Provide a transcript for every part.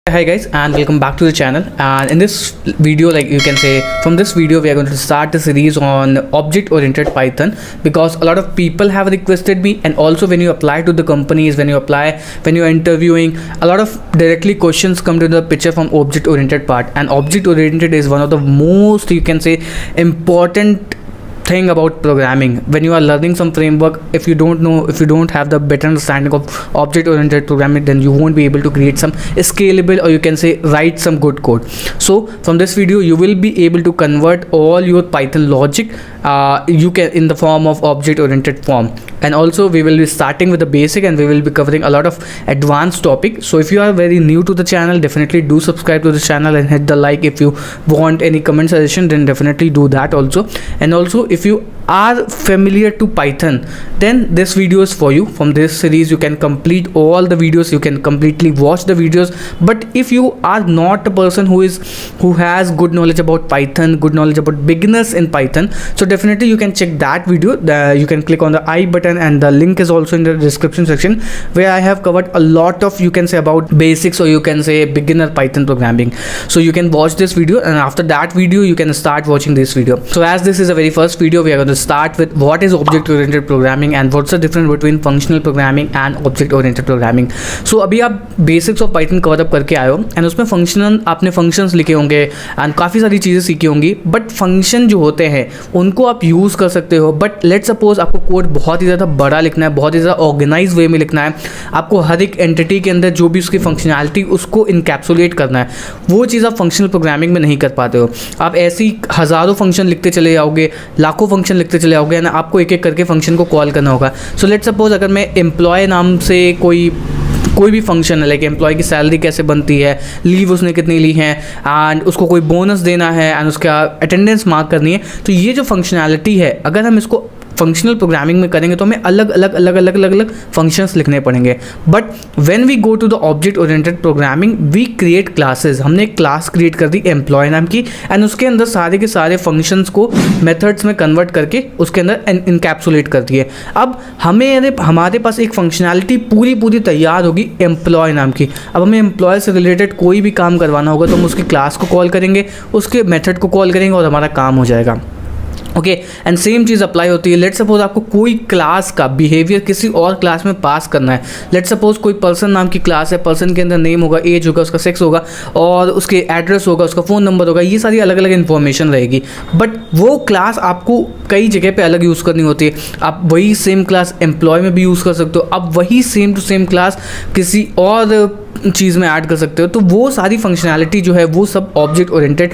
Hi guys, and welcome back to the channel. And in this video, like you can say, from this video we are going to start a series on object oriented Python, because a lot of people have requested me, and also when you apply to the companies, when you are interviewing, a lot of directly questions come to the picture from object oriented part. And object oriented is one of the most, you can say, important thing about programming. When you are learning some framework, if you don't have the better understanding of object oriented programming, then you won't be able to create some scalable, or you can say write some good code. So from this video you will be able to convert all your Python logic you can in the form of object oriented form. And also we will be starting with the basic, and we will be covering a lot of advanced topic. So if you are very new to the channel, definitely do subscribe to the channel and hit the like. If you want any comment suggestion, then definitely do that also. And also if you are familiar to Python, then this video is for you. From this series you can complete all the videos, you can completely watch the videos. But if you are not a person who has good knowledge about Python, good knowledge about beginners in Python, so definitely you can check that video. You can click on the I button, and the link is also in the description section, where I have covered a lot of, you can say, about basics, or you can say beginner Python programming. So you can watch this video, and after that video you can start watching this video. So as this is the very first video, we are going to start with what is object oriented programming and what's the difference between functional programming and object oriented programming. So अभी आप basics of Python cover up करके आए हो, and उसमें functional आपने functions लिखे होंगे and काफ़ी सारी चीज़ें सीखी होंगी. बट फंक्शन जो होते हैं उनको आप यूज़ कर सकते हो. बट लेट सपोज आपको कोड बहुत ही ज़्यादा बड़ा लिखना है, बहुत ही ज़्यादा ऑर्गेनाइज वे में लिखना है, आपको हर एक एंटिटी के अंदर जो भी उसकी फंक्शनैलिटी उसको इनकैप्सुलेट करना है, वो चीज़ आप फंक्शनल प्रोग्रामिंग में नहीं कर पाते हो. आप ऐसी हज़ारों फंक्शन लिखते चले जाओगे, लाखों फंक्शन लिखते चले जाओगे, ना आपको एक एक करके फंक्शन को कॉल करना होगा. सो लेट सपोज अगर मैं एम्प्लॉय नाम से कोई भी फंक्शन है, लाइक एम्प्लॉय की सैलरी कैसे बनती है, लीव उसने कितनी ली है, एंड उसको कोई बोनस देना है, एंड उसका अटेंडेंस मार्क करनी है, तो ये जो फंक्शनैलिटी है, अगर हम इसको फंक्शनल प्रोग्रामिंग में करेंगे तो हमें अलग अलग फंक्शंस लिखने पड़ेंगे. But when we go to the object oriented programming, we create classes. हमने एक क्लास क्रिएट कर दी एम्प्लॉय नाम की, एंड उसके अंदर सारे के सारे फंक्शंस को मेथड्स में कन्वर्ट करके उसके अंदर इनकैप्सुलेट कर दिए. अब हमारे पास एक फंक्शनैलिटी पूरी तैयार होगी एम्प्लॉय नाम की. अब हमें एम्प्लॉय से रिलेटेड कोई भी काम करवाना होगा तो हम उसकी क्लास को कॉल करेंगे, उसके मेथड को कॉल करेंगे, और हमारा काम हो जाएगा. Okay, and same cheese apply होती है. लेट सपोज आपको कोई क्लास का बिहेवियर किसी और क्लास में पास करना है. लेट सपोज कोई पर्सन नाम की क्लास है, पर्सन के अंदर नेम होगा, एज होगा, उसका सेक्स होगा, और उसके एड्रेस होगा, उसका फ़ोन नंबर होगा, ये सारी अलग अलग इन्फॉर्मेशन रहेगी. बट वो क्लास आपको कई जगह पे अलग यूज़ करनी होती है. आप वही सेम क्लास एम्प्लॉय में भी यूज़ कर सकते हो, आप वही सेम टू सेम क्लास किसी और चीज़ में ऐड कर सकते हो. तो वो सारी फंक्शनैलिटी जो है वो सब ऑब्जेक्ट ओरिएंटेड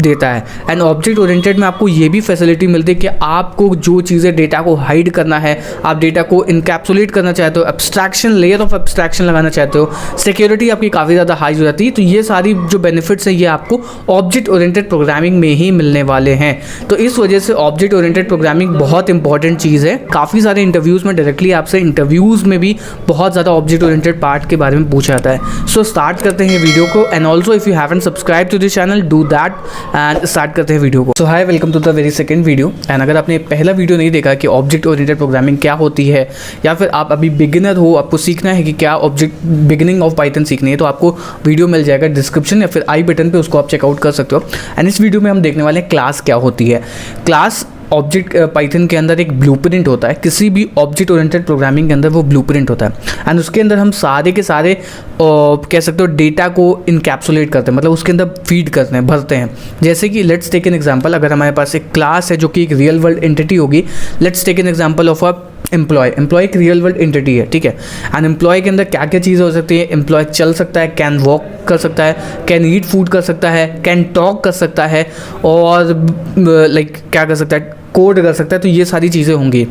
देता है. एंड ऑब्जेक्ट ओरिएंटेड में आपको ये भी फैसिलिटी मिलती है कि आपको जो चीज़ें डेटा को हाइड करना है, आप डेटा को इनकैप्सुलेट करना चाहते हो, एब्स्ट्रैक्शन, लेयर ऑफ एब्स्ट्रैक्शन लगाना चाहते हो, सिक्योरिटी आपकी काफ़ी ज़्यादा हाई हो जाती है. तो ये सारी जो बेनिफिट्स हैं ये आपको ऑब्जेक्ट ओरिएंटेड प्रोग्रामिंग में ही मिलने वाले हैं. तो इस वजह से ऑब्जेक्ट ओरिएंटेड प्रोग्रामिंग बहुत इंपॉर्टेंट चीज़ है. काफ़ी सारे इंटरव्यूज़ में डायरेक्टली आपसे इंटरव्यूज़ में भी बहुत ज़्यादा ऑब्जेक्ट ओरिएंटेड पार्ट के बारे में पूछा जाता है. सो स्टार्ट करते हैं वीडियो को. And also if you haven't subscribe to this channel, do that and start करते हैं वीडियो को. So hi, welcome to the very second video. And अगर आपने पहला वीडियो नहीं देखा कि ऑब्जेक्ट ओरिएंटेड प्रोग्रामिंग क्या होती है, या फिर आप अभी बिगिनर हो, आपको सीखना है कि क्या ऑब्जेक्ट बिगिनिंग ऑफ पाइथन सीखनी है, तो आपको वीडियो मिल जाएगा डिस्क्रिप्शन या फिर आई बटन पे, उसको आप चेकआउट कर सकते हो. एंड इस वीडियो में हम देखने वाले हैं क्लास क्या होती है. क्लास ऑब्जेक्ट पाइथन के अंदर एक ब्लूप्रिंट होता है. किसी भी ऑब्जेक्ट ओरिएंटेड प्रोग्रामिंग के अंदर वो ब्लूप्रिंट होता है, एंड उसके अंदर हम सारे के सारे कह सकते हो डेटा को इनकैप्सुलेट करते हैं, मतलब उसके अंदर फीड करते हैं, भरते हैं. जैसे कि लेट्स टेक एन एग्जांपल. अगर हमारे पास एक क्लास है जो कि एक रियल वर्ल्ड एंटिटी होगी. Let's take an example of a employee एक रियल वर्ल्ड एंटिटी है, ठीक है. एंड एम्प्लॉय के अंदर क्या क्या चीज़ें हो सकती है. एम्प्लॉय चल सकता है, कैन वॉक कर सकता है, कैन ईट फूड कर सकता है, कैन टॉक कर सकता है, और लाइक क्या कर सकता है, कोड कर सकता है. तो ये सारी चीज़ें होंगी.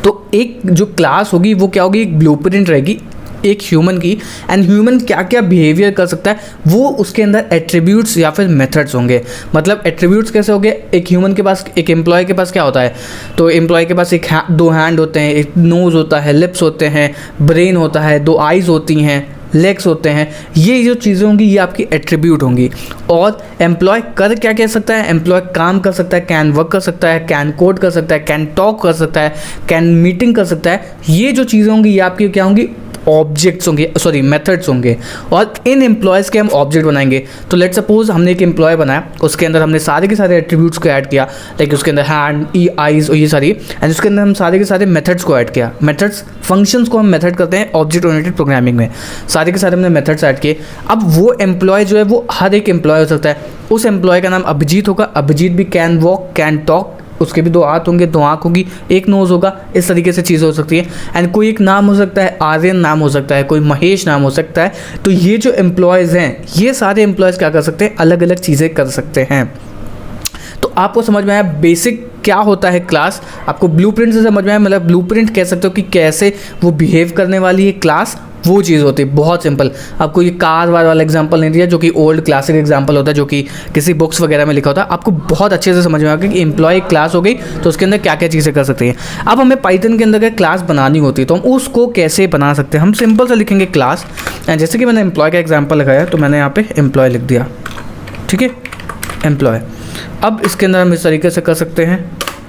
तो एक जो क्लास होगी वो क्या होगी, एक ब्लूप्रिंट रहेगी एक ह्यूमन की. एंड ह्यूमन क्या क्या बिहेवियर कर सकता है वो उसके अंदर एट्रीब्यूट्स या फिर मेथड्स होंगे. मतलब एट्रीब्यूट्स कैसे होंगे, एक ह्यूमन के पास, एक एम्प्लॉय के पास क्या होता है, तो एम्प्लॉय के पास दो हैंड होते हैं, एक नोज़ होता है, लिप्स होते हैं, ब्रेन होता है, दो आइज़ होती हैं, लेग्स होते हैं. ये जो चीज़ें होंगी ये आपकी एट्रीब्यूट होंगी. और एम्प्लॉय कर क्या कह सकता है, एम्प्लॉय काम कर सकता है, कैन वर्क कर सकता है, कैन कोड कर सकता है, कैन टॉक कर सकता है, कैन मीटिंग कर सकता है. ये जो चीज़ें होंगी ये आपकी क्या होंगी, ऑब्जेक्ट्स होंगे, सॉरी मेथड्स होंगे, और इन एम्प्लॉयज़ के हम ऑब्जेक्ट बनाएंगे। तो लेट सपोज हमने एक एम्प्लॉय बनाया, उसके अंदर हमने सारे के सारे एट्रीब्यूट्स को ऐड किया, लाइक उसके अंदर हैंड, ई, आईज और ये सारी, एंड उसके अंदर हम सारे के सारे मेथड्स को ऐड किया। मेथड्स, फंक्शंस को हम मेथड करते हैं ऑब्जेक्ट ओरिएंटेड प्रोग्रामिंग में। सारे के सारे हमने मेथड्स ऐड किए। अब वो एम्प्लॉय जो है वो हर एक एम्प्लॉय हो सकता है। उस एम्प्लॉय का नाम अभिजीत होगा। अभिजीत भी कैन वॉक, कैन टॉक, उसके भी 2 हाथ होंगे, 2 आँख होगी, 1 नोज़ होगा। इस तरीके से चीज़ें हो सकती है। एंड कोई एक नाम हो सकता है, आर्यन नाम हो सकता है, कोई महेश नाम हो सकता है। तो ये जो एम्प्लॉयज़ हैं, ये सारे एम्प्लॉयज़ क्या कर सकते हैं, अलग अलग चीज़ें कर सकते हैं। तो आपको समझ में आया बेसिक क्या होता है क्लास। आपको ब्लूप्रिंट से समझ में आया, मतलब ब्लूप्रिंट कह सकते हो कि कैसे वो बिहेव करने वाली है क्लास, वो चीज़ होती है। बहुत सिंपल। आपको ये कार वार वाला एग्जांपल नहीं दिया जो कि ओल्ड क्लासिक एग्जांपल होता है, जो कि किसी बुक्स वगैरह में लिखा होता है। आपको बहुत अच्छे से समझ में आ गया कि एम्प्लॉय क्लास हो गई तो उसके अंदर क्या क्या चीज़ें कर सकते हैं। अब हमें पाइथन के अंदर क्लास बनानी होती है तो हम उसको कैसे बना सकते हैं। हम सिंपल से लिखेंगे क्लास, जैसे कि मैंने एम्प्लॉय का एग्जाम्पल लगाया तो मैंने यहाँ पे एम्प्लॉय लिख दिया, ठीक है, एम्प्लॉय। अब इसके अंदर हम इस तरीके से कर सकते हैं,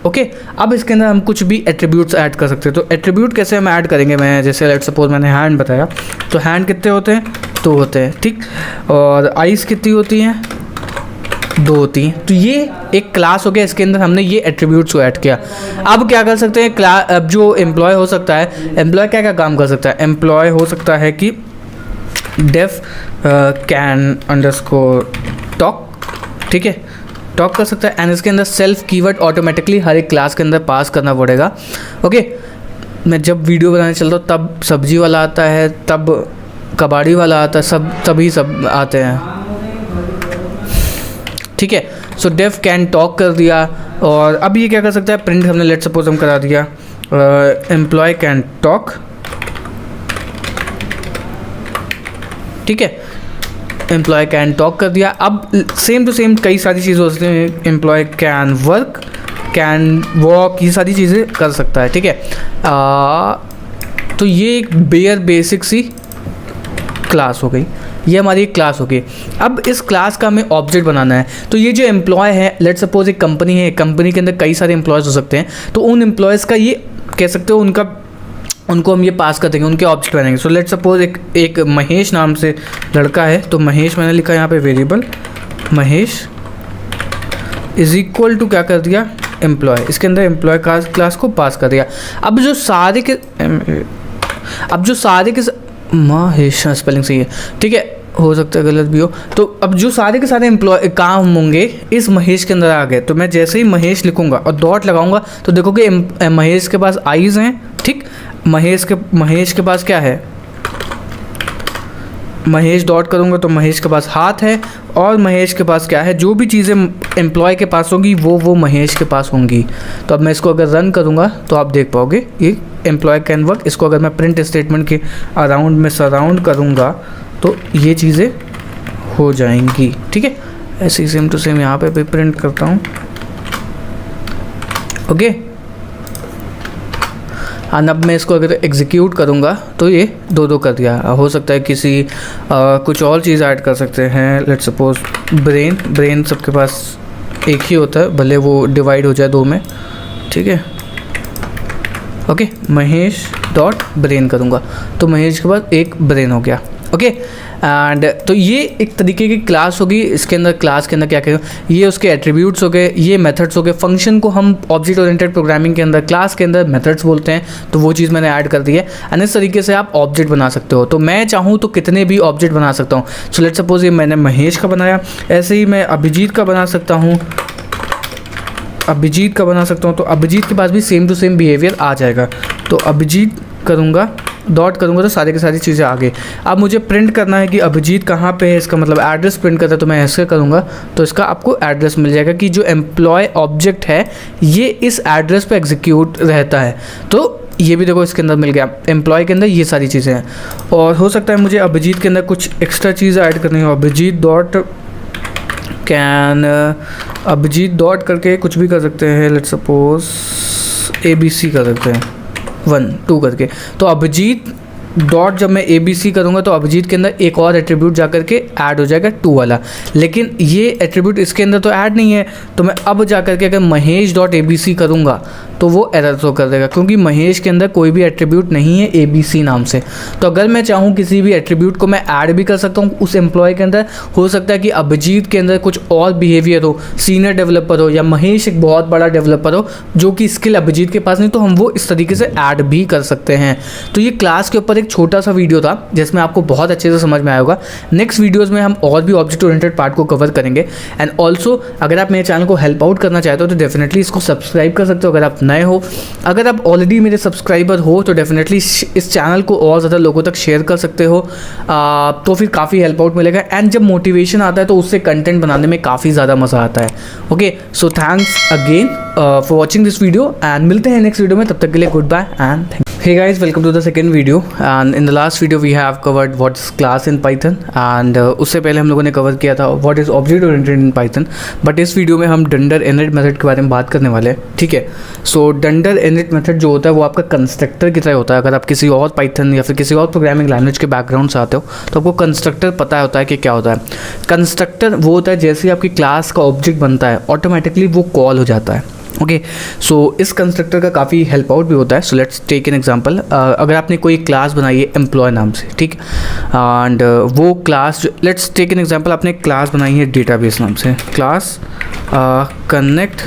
ओके। अब इसके अंदर हम कुछ भी एट्रीब्यूट्स ऐड कर सकते हैं। तो एट्रीब्यूट कैसे हम ऐड करेंगे, मैं जैसे लेट सपोज मैंने हैंड बताया, तो हैंड कितने होते हैं, 2 होते हैं, ठीक। और आइज़ कितनी होती हैं, 2 होती हैं। तो ये एक क्लास हो गया, इसके अंदर हमने ये एट्रीब्यूट्स को ऐड किया। अब क्या कर सकते हैं, अब जो एम्प्लॉय हो सकता है, एम्प्लॉय क्या क्या काम कर सकता है। एम्प्लॉय हो सकता है कि डेफ कैन अंडरस्कोर टॉक, ठीक है, टॉक कर सकता है। एंड इसके अंदर सेल्फ कीवर्ड ऑटोमेटिकली हर एक क्लास के अंदर पास करना पड़ेगा, ओके। मैं जब वीडियो बनाने चलता हूँ तब सब्जी वाला आता है, तब कबाड़ी वाला आता है, तभी सब आते हैं, ठीक है। सो डेफ कैन टॉक कर दिया। और अब ये क्या कर सकता है, प्रिंट हमने लेट सपोज हम करा दिया एम्प्लॉय कैन टॉक, ठीक है, एम्प्लॉय कैन टॉक कर दिया। अब सेम टू सेम कई सारी चीज़ें हो सकती हैं, employee can work, can walk, ये सारी चीज़ें कर सकता है, ठीक है। तो ये एक बेसिक सी क्लास हो गई, ये हमारी एक क्लास हो गई। अब इस क्लास का हमें ऑब्जेक्ट बनाना है। तो ये जो एम्प्लॉय है, लेट सपोज एक कंपनी है, कंपनी के अंदर कई सारे एम्प्लॉयज़ हो सकते हैं। तो उन एम्प्लॉयज़ का ये कह सकते हो उनको हम ये पास कर देंगे, उनके ऑब्जेक्ट बनाएंगे। सो लेट सपोज एक महेश नाम से लड़का है, तो महेश मैंने लिखा यहाँ पे variable Mahesh is equal to क्या कर दिया, एम्प्लॉय। इसके अंदर एम्प्लॉय क्लास को पास कर दिया। अब जो सारे के महेश स्पेलिंग सही है, ठीक है, हो सकता है गलत भी हो। तो अब जो सारे के सारे एम्प्लॉय काम होंगे इस महेश के अंदर आ गए। तो मैं जैसे ही महेश लिखूंगा और डॉट लगाऊंगा तो देखोगे महेश के पास आईज हैं, ठीक। महेश के पास क्या है, महेश डॉट करूँगा तो महेश के पास हाथ है, और महेश के पास क्या है, जो भी चीज़ें एम्प्लॉय के पास होंगी वो महेश के पास होंगी। तो अब मैं इसको अगर रन करूँगा तो आप देख पाओगे ये एम्प्लॉय कैन वर्क। इसको अगर मैं प्रिंट स्टेटमेंट के अराउंड में सराउंड करूँगा तो ये चीज़ें हो जाएंगी, ठीक है। ऐसे ही सेम टू सेम यहाँ पे भी प्रिंट करता हूँ, ओके। अब मैं इसको अगर एग्जीक्यूट करूँगा तो ये 2 कर दिया। हो सकता है किसी कुछ और चीज़ ऐड कर सकते हैं, लेट्स सपोज ब्रेन सबके पास एक ही होता है, भले वो डिवाइड हो जाए 2 में, ठीक है, ओके। महेश डॉट ब्रेन करूँगा तो महेश के पास एक ब्रेन हो गया, ओके। एंड तो ये एक तरीके की क्लास होगी। इसके अंदर क्लास के अंदर क्या करें, ये उसके एट्रीब्यूट्स हो गए, ये मेथड्स हो गए। फंक्शन को हम ऑब्जेक्ट ओरिएंटेड प्रोग्रामिंग के अंदर क्लास के अंदर मेथड्स बोलते हैं, तो वो चीज़ मैंने ऐड कर दी है। एंड इस तरीके से आप ऑब्जेक्ट बना सकते हो। तो मैं चाहूँ तो कितने भी ऑब्जेक्ट बना सकता हूँ। सो लेट्स सपोज ये मैंने महेश का बनाया, ऐसे ही मैं अभिजीत का बना सकता हूँ, तो अभिजीत के पास भी सेम टू सेम बिहेवियर आ जाएगा। तो अभिजीत करूँगा, डॉट करूँगा तो सारी की सारी चीज़ें आ गई। अब मुझे प्रिंट करना है कि अभिजीत कहाँ पे है, इसका मतलब एड्रेस प्रिंट करता है, तो मैं ऐसे करूँगा तो इसका आपको एड्रेस मिल जाएगा कि जो एम्प्लॉय ऑब्जेक्ट है ये इस एड्रेस पे एग्जीक्यूट रहता है। तो ये भी देखो इसके अंदर मिल गया, एम्प्लॉय के अंदर ये सारी चीज़ें हैं। और हो सकता है मुझे अभिजीत के अंदर कुछ एक्स्ट्रा चीज़ ऐड करनी हो, Abhijeet dot can, Abhijeet dot करके कुछ भी कर सकते हैं, लेट्स सपोज ABC कर सकते हैं 1 2 करके। तो अभिजीत डॉट जब मैं ABC करूँगा तो अभिजीत के अंदर एक और एट्रीब्यूट जा करके ऐड हो जाएगा 2 वाला, लेकिन ये एट्रीब्यूट इसके अंदर तो ऐड नहीं है। तो मैं अब जा करके अगर महेश डॉट ABC करूँगा तो वो एरर शो कर देगा, क्योंकि महेश के अंदर कोई भी एट्रीब्यूट नहीं है ABC नाम से। तो अगर मैं चाहूँ किसी भी एट्रीब्यूट को मैं ऐड भी कर सकता हूँ उस एम्प्लॉय के अंदर। हो सकता है कि अभिजीत के अंदर कुछ और बिहेवियर हो, सीनियर डेवलपर हो, या महेश एक बहुत बड़ा डेवलपर हो जो कि स्किल अभिजीत के पास नहीं, तो हम वो इस तरीके से ऐड भी कर सकते हैं। तो ये क्लास के ऊपर एक छोटा सा वीडियो था जिसमें आपको बहुत अच्छे से समझ में आया होगा। नेक्स्ट वीडियोज़ में हम और भी ऑब्जेक्ट ओरिएंटेड पार्ट को कवर करेंगे। एंड ऑल्सो अगर आप मेरे चैनल को हेल्प आउट करना चाहते हो तो डेफिनेटली इसको सब्सक्राइब कर सकते हो अगर आप नए हो। अगर आप ऑलरेडी मेरे सब्सक्राइबर हो तो डेफिनेटली इस चैनल को और ज़्यादा लोगों तक शेयर कर सकते हो, तो फिर काफ़ी हेल्प आउट मिलेगा। एंड जब मोटिवेशन आता है तो उससे कंटेंट बनाने में काफ़ी ज़्यादा मज़ा आता है। Okay, so thanks again for watching this video and मिलते हैं नेक्स्ट वीडियो में। तब तक के लिए good bye and thank you. Hey guys, welcome to the second video and in the last video we have covered what is class in Python and उससे पहले हम लोगों ने कवर किया था what is object oriented in Python, but इस video में हम डंडर इनिट मेथड के बारे में बात करने वाले हैं। ठीक है, सो डंडर इनिट मेथड जो होता है वो आपका कंस्ट्रक्टर की तरह होता है। अगर आप किसी और पाइथन या फिर किसी और प्रोग्रामिंग लैंग्वेज के बैकग्राउंड से आते हो तो आपको कंस्ट्रक्टर पता होता है कि क्या होता है। कंस्ट्रक्टर वो होता है जैसे ही आपकी क्लास का ऑब्जेक्ट बनता है ऑटोमेटिकली वो कॉल हो जाता है। ओके, सो इस कंस्ट्रक्टर का काफ़ी हेल्प आउट भी होता है। So let's take an example. अगर आपने कोई क्लास बनाई है एम्प्लॉय नाम से, ठीक, एंड वो class, let's take an example, आपने क्लास बनाई है डेटाबेस नाम से, क्लास कनेक्ट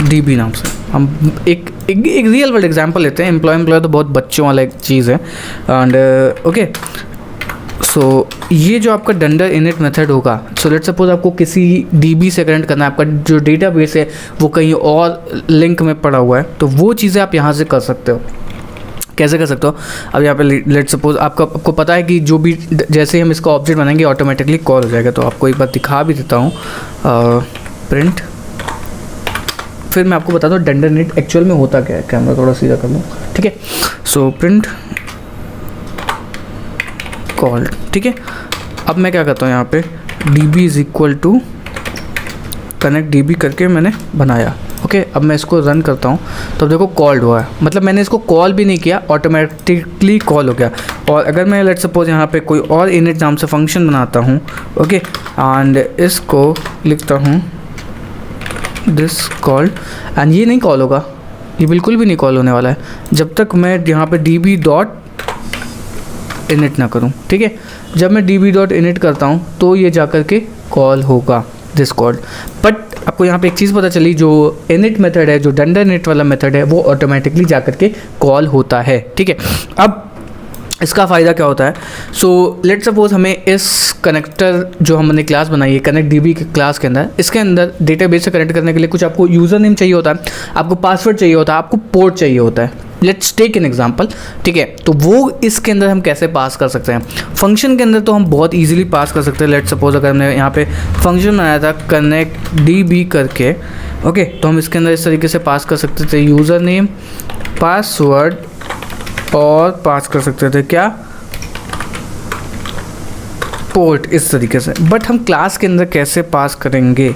DB नाम से। हम एक रियल वर्ल्ड एग्जांपल लेते हैं। एम्प्लॉय तो बहुत बच्चों वाला एक चीज़ है। एंड ओके, सो ये जो आपका डंडर इनिट मेथड होगा, सो लेट्स सपोज आपको किसी DB से कनेक्ट करना है, आपका जो डेटाबेस है वो कहीं और लिंक में पड़ा हुआ है, तो वो चीज़ें आप यहाँ से कर सकते हो। कैसे कर सकते हो? अब यहाँ पे लेट्स सपोज आपको पता है कि जो भी जैसे ही हम इसका ऑब्जेक्ट बनाएंगे ऑटोमेटिकली कॉल हो जाएगा। तो आपको एक बार दिखा भी देता हूँ, प्रिंट, फिर मैं आपको बताता हूँ डंडर इनिट एक्चुअल में होता क्या है। कैमरा थोड़ा सीधा कर लूँ, ठीक है। सो प्रिंट कॉल, ठीक है। अब मैं क्या करता हूँ, यहाँ पे DB is equal to connect DB करके मैंने बनाया। ओके, अब मैं इसको रन करता हूँ तो अब देखो कॉल्ड हुआ है, मतलब मैंने इसको कॉल भी नहीं किया, ऑटोमेटिकली कॉल हो गया। और अगर मैं लेट्स सपोज यहाँ पे कोई और इनिट नाम से फंक्शन बनाता हूँ, ओके, एंड इसको लिखता हूँ दिस कॉल्ड, एंड ये नहीं कॉल होगा, ये बिल्कुल भी नहीं कॉल होने वाला है जब तक मैं यहाँ पे DB डॉट इनिट ना करूँ। ठीक है, जब मैं DB डॉट इनिट करता हूँ तो ये जा कर के कॉल होगा दिस कॉल्ड। बट आपको यहाँ पे एक चीज़ पता चली, जो इनिट मेथड है, जो डंडर इनिट वाला मेथड है, वो ऑटोमेटिकली जा कर के कॉल होता है। ठीक है, अब इसका फ़ायदा क्या होता है? सो लेट्स सपोज हमें इस कनेक्टर जो हमने क्लास बनाई है कनेक्ट DB के क्लास के अंदर, इसके अंदर डेटाबेस से कनेक्ट करने के लिए कुछ आपको यूज़र नेम चाहिए होता है, आपको पासवर्ड चाहिए होता है, आपको पोर्ट चाहिए होता है। लेट्स टेक एन एग्जांपल, ठीक है। तो वो इसके अंदर हम कैसे पास कर सकते हैं? फंक्शन के अंदर तो हम बहुत इजीली पास कर सकते हैं। लेट्स सपोज अगर हमने यहाँ पे फंक्शन बनाया था कनेक्ट DB करके, ओके, तो हम इसके अंदर इस तरीके से पास कर सकते थे यूज़र नेम, पासवर्ड, और पास कर सकते थे क्या, पोर्ट, इस तरीके से। बट हम क्लास के अंदर कैसे पास करेंगे?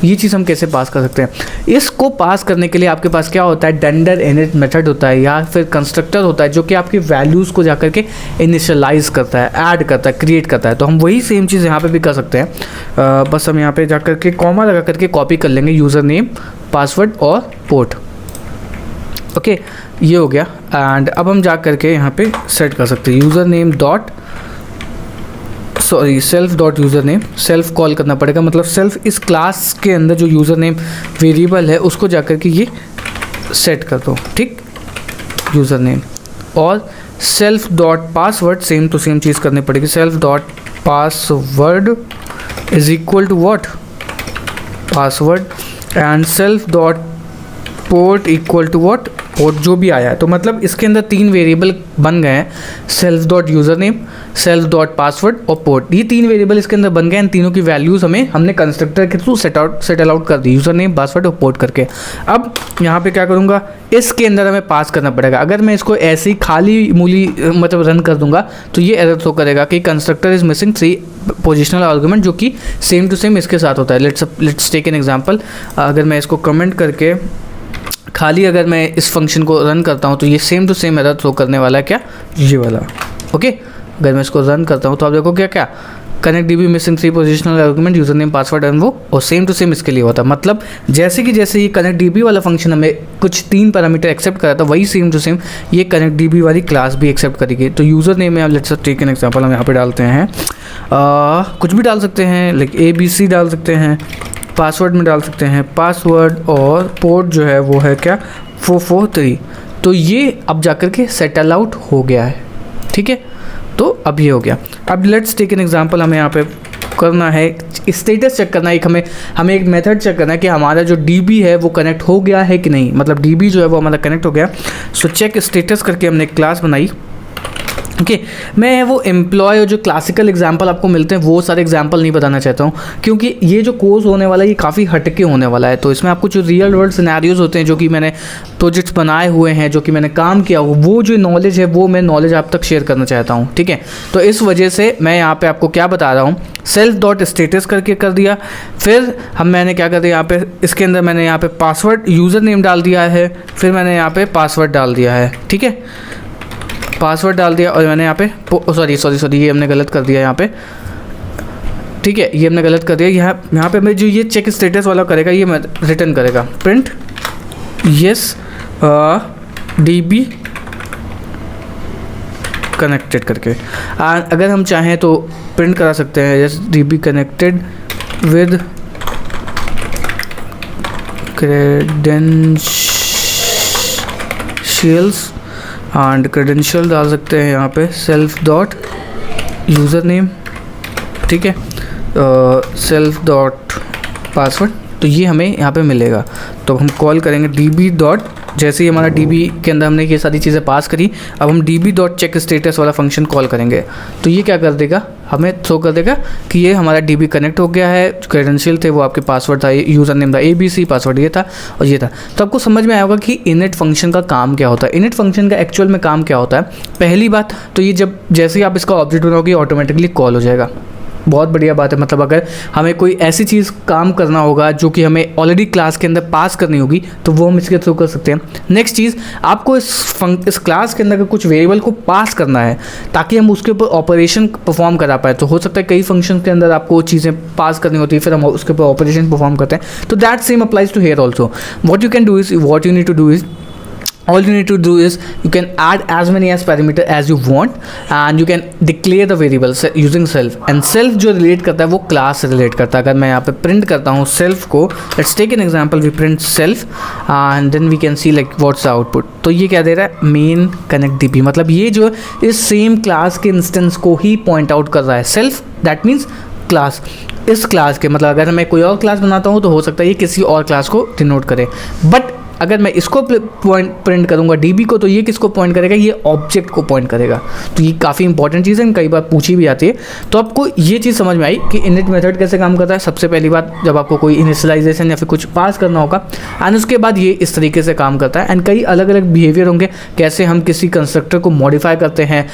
ये चीज़ हम कैसे पास कर सकते हैं? इसको पास करने के लिए आपके पास क्या होता है, डंडर इनिट मेथड होता है या फिर कंस्ट्रक्टर होता है, जो कि आपकी वैल्यूज़ को जाकर के इनिशियलाइज करता है, ऐड करता है, क्रिएट करता है। तो हम वही सेम चीज़ यहाँ पे भी कर सकते हैं। बस हम यहाँ पे जाकर के कॉमा लगा करके कॉपी कर लेंगे यूज़र नेम, पासवर्ड और पोर्ट। ओके, ये हो गया। एंड अब हम जा करके यहाँ पे सेट कर सकते हैं user name dot, sorry, self dot user name, self call करना पड़ेगा, मतलब सेल्फ इस क्लास के अंदर जो यूज़र नेम वेरिएबल है उसको जा करके ये सेट कर दो, ठीक, यूज़र नेम। और self dot password, same to same चीज़ करनी पड़ेगी, self dot password is equal to what, password, and self dot port equal to what, port जो भी आया है। तो मतलब इसके अंदर 3 वेरिएबल बन गए हैं, self dot user name, self dot password और पोर्ट। ये 3 वेरिएबल इसके अंदर बन गए हैं। तीनों की वैल्यूज़ हमने कंस्ट्रक्टर के थ्रू सेट आउट कर दी, यूज़र नेम, पासवर्ड और पोर्ट करके। अब यहाँ पे क्या करूँगा, इसके अंदर हमें पास करना पड़ेगा। अगर मैं इसको ऐसे ही खाली मूली मतलब रन कर दूंगा तो ये एरर शो करेगा कि constructor is missing 3 positional argument, जो कि सेम टू सेम इसके साथ होता है। Let's take an example. अगर मैं इसको कमेंट करके खाली अगर मैं इस फंक्शन को रन करता हूँ तो ये same to same error throw करने वाला है, क्या, ये वाला। ओके, अगर मैं इसको रन करता हूँ तो आप देखो क्या connect DB missing 3 positional argument, user name, password and वो, और सेम टू सेम इसके लिए होता है। मतलब जैसे ये कनेक्ट DB वाला फंक्शन हमें कुछ 3 पैरामीटर एक्सेप्ट करा था, वही सेम टू सेम ये कनेक्ट DB वाली क्लास भी एक्सेप्ट करेगी। तो यूज़र नेम में लेट्स टेक एन एग्जांपल, हम यहाँ पे डालते हैं कुछ भी डाल सकते हैं, लाइक ABC डाल सकते हैं, पासवर्ड में डाल सकते हैं पासवर्ड, और पोर्ट जो है वो है क्या, 443। तो ये अब जाकर के सेटल आउट हो गया है, ठीक है। तो अब ये हो गया। अब लेट्स टेक एन एग्जांपल, हमें यहाँ पे करना है स्टेटस चेक करना है, हमें एक मेथड चेक करना है कि हमारा जो DB है वो कनेक्ट हो गया है कि नहीं, मतलब DB जो है वो हमारा कनेक्ट हो गया। सो चेक स्टेटस करके हमने एक क्लास बनाई। ओके, मैं वो एम्प्लॉय और जो क्लासिकल एग्जांपल आपको मिलते हैं वो सारे एग्जांपल नहीं बताना चाहता हूँ, क्योंकि ये जो कोर्स होने वाला है ये काफ़ी हटके होने वाला है। तो इसमें आपको जो रियल वर्ल्ड सिनेरियोज होते हैं, जो कि मैंने प्रोजेक्ट्स बनाए हुए हैं, जो कि मैंने काम किया हो, वो जो नॉलेज है वो मैं नॉलेज आप तक शेयर करना चाहता हूँ, ठीक है। तो इस वजह से मैं यहाँ पे आपको क्या बता रहा हूँ, self.status करके कर दिया। फिर मैंने क्या कर दिया, यहाँ पे इसके अंदर मैंने यहाँ पे पासवर्ड यूज़र नेम डाल दिया है, फिर मैंने यहाँ पे पासवर्ड डाल दिया है, ठीक है, पासवर्ड डाल दिया। और मैंने यहाँ पे सॉरी ये हमने गलत कर दिया यहाँ पे, ठीक है, ये हमने गलत कर दिया। यहाँ पे मैं जो ये चेक स्टेटस वाला करेगा, ये मैं रिटर्न करेगा प्रिंट यस DB कनेक्टेड करके। अगर हम चाहें तो प्रिंट करा सकते हैं yes DB connected with credentials and credential डाल सकते हैं यहाँ पे सेल्फ डॉट यूज़र नेम, ठीक है, सेल्फ डॉट पासवर्ड। तो ये हमें यहाँ पे मिलेगा। तो हम कॉल करेंगे DB डॉट, जैसे ही हमारा DB के अंदर हमने ये सारी चीज़ें पास करी, अब हम DB डॉट चेक स्टेटस वाला फंक्शन कॉल करेंगे। तो ये क्या कर देगा, हमें शो कर देगा कि ये हमारा DB कनेक्ट हो गया है। क्रेडेंशियल थे वो आपके पासवर्ड था, यूज़र नेम था ABC, पासवर्ड ये था और ये था। तो आपको समझ में आया होगा कि इनिट फंक्शन का काम क्या होता है। इनिट फंक्शन का एक्चुअल में काम क्या होता है, पहली बात तो ये जैसे ही आप इसका ऑब्जेक्ट बनाओगे ऑटोमेटिकली कॉल हो जाएगा। बहुत बढ़िया बात है। मतलब अगर हमें कोई ऐसी चीज़ काम करना होगा जो कि हमें ऑलरेडी क्लास के अंदर पास करनी होगी तो वो हम इसके थ्रू कर सकते हैं। नेक्स्ट चीज़, आपको इस क्लास के अंदर कुछ वेरिएबल को पास करना है ताकि हम उसके ऊपर ऑपरेशन परफॉर्म करा पाए। तो हो सकता है कई फंक्शन के अंदर आपको चीज़ें पास करनी होती है, फिर हम उसके ऊपर ऑपरेशन परफॉर्म करते हैं। तो that same applies to here also. What you need to do is all you need to do is you can add as many as parameter as you want and you can declare the variable using self, and self जो relate करता है वो class से relate करता है। अगर मैं यहाँ पे print करता हूँ self को, let's take an example, we print self and then we can see like what's the output। तो ये क्या दे रहा है, main connect db, मतलब ये जो इस same class के instance को ही point out कर रहा है। self that means class, इस क्लास के, मतलब अगर मैं कोई और क्लास बनाता हूँ तो हो सकता है ये किसी और क्लास को डिनोट करे, बट अगर मैं इसको प्रिंट करूँगा DB को तो ये किसको पॉइंट करेगा, ये ऑब्जेक्ट को पॉइंट करेगा। तो ये काफ़ी इंपॉर्टेंट चीज़ है, कई बार पूछी भी आती है। तो आपको ये चीज़ समझ में आई कि इनिट मेथड कैसे काम करता है। सबसे पहली बात, जब आपको कोई इनिशियलाइजेशन या फिर कुछ पास करना होगा, एंड उसके बाद ये इस तरीके से काम करता है। एंड कई अलग अलग बिहेवियर होंगे, कैसे हम किसी कंस्ट्रक्टर को मॉडिफाई करते हैं,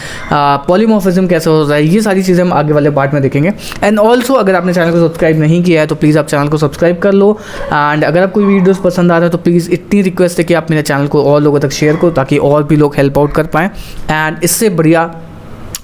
पॉलीमॉर्फिज्म कैसे होता है, ये सारी चीज़ें हम आगे वाले पार्ट में देखेंगे। एंड ऑल्सो अगर आपने चैनल को सब्सक्राइब नहीं किया है तो प्लीज़ आप चैनल को सब्सक्राइब कर लो। एंड अगर आपको वीडियोज़ पसंद आ रहा है तो प्लीज़ रिक्वेस्ट है कि आप मेरे चैनल को और लोगों तक शेयर करो ताकि और भी लोग हेल्प आउट कर पाएँ। एंड इससे बढ़िया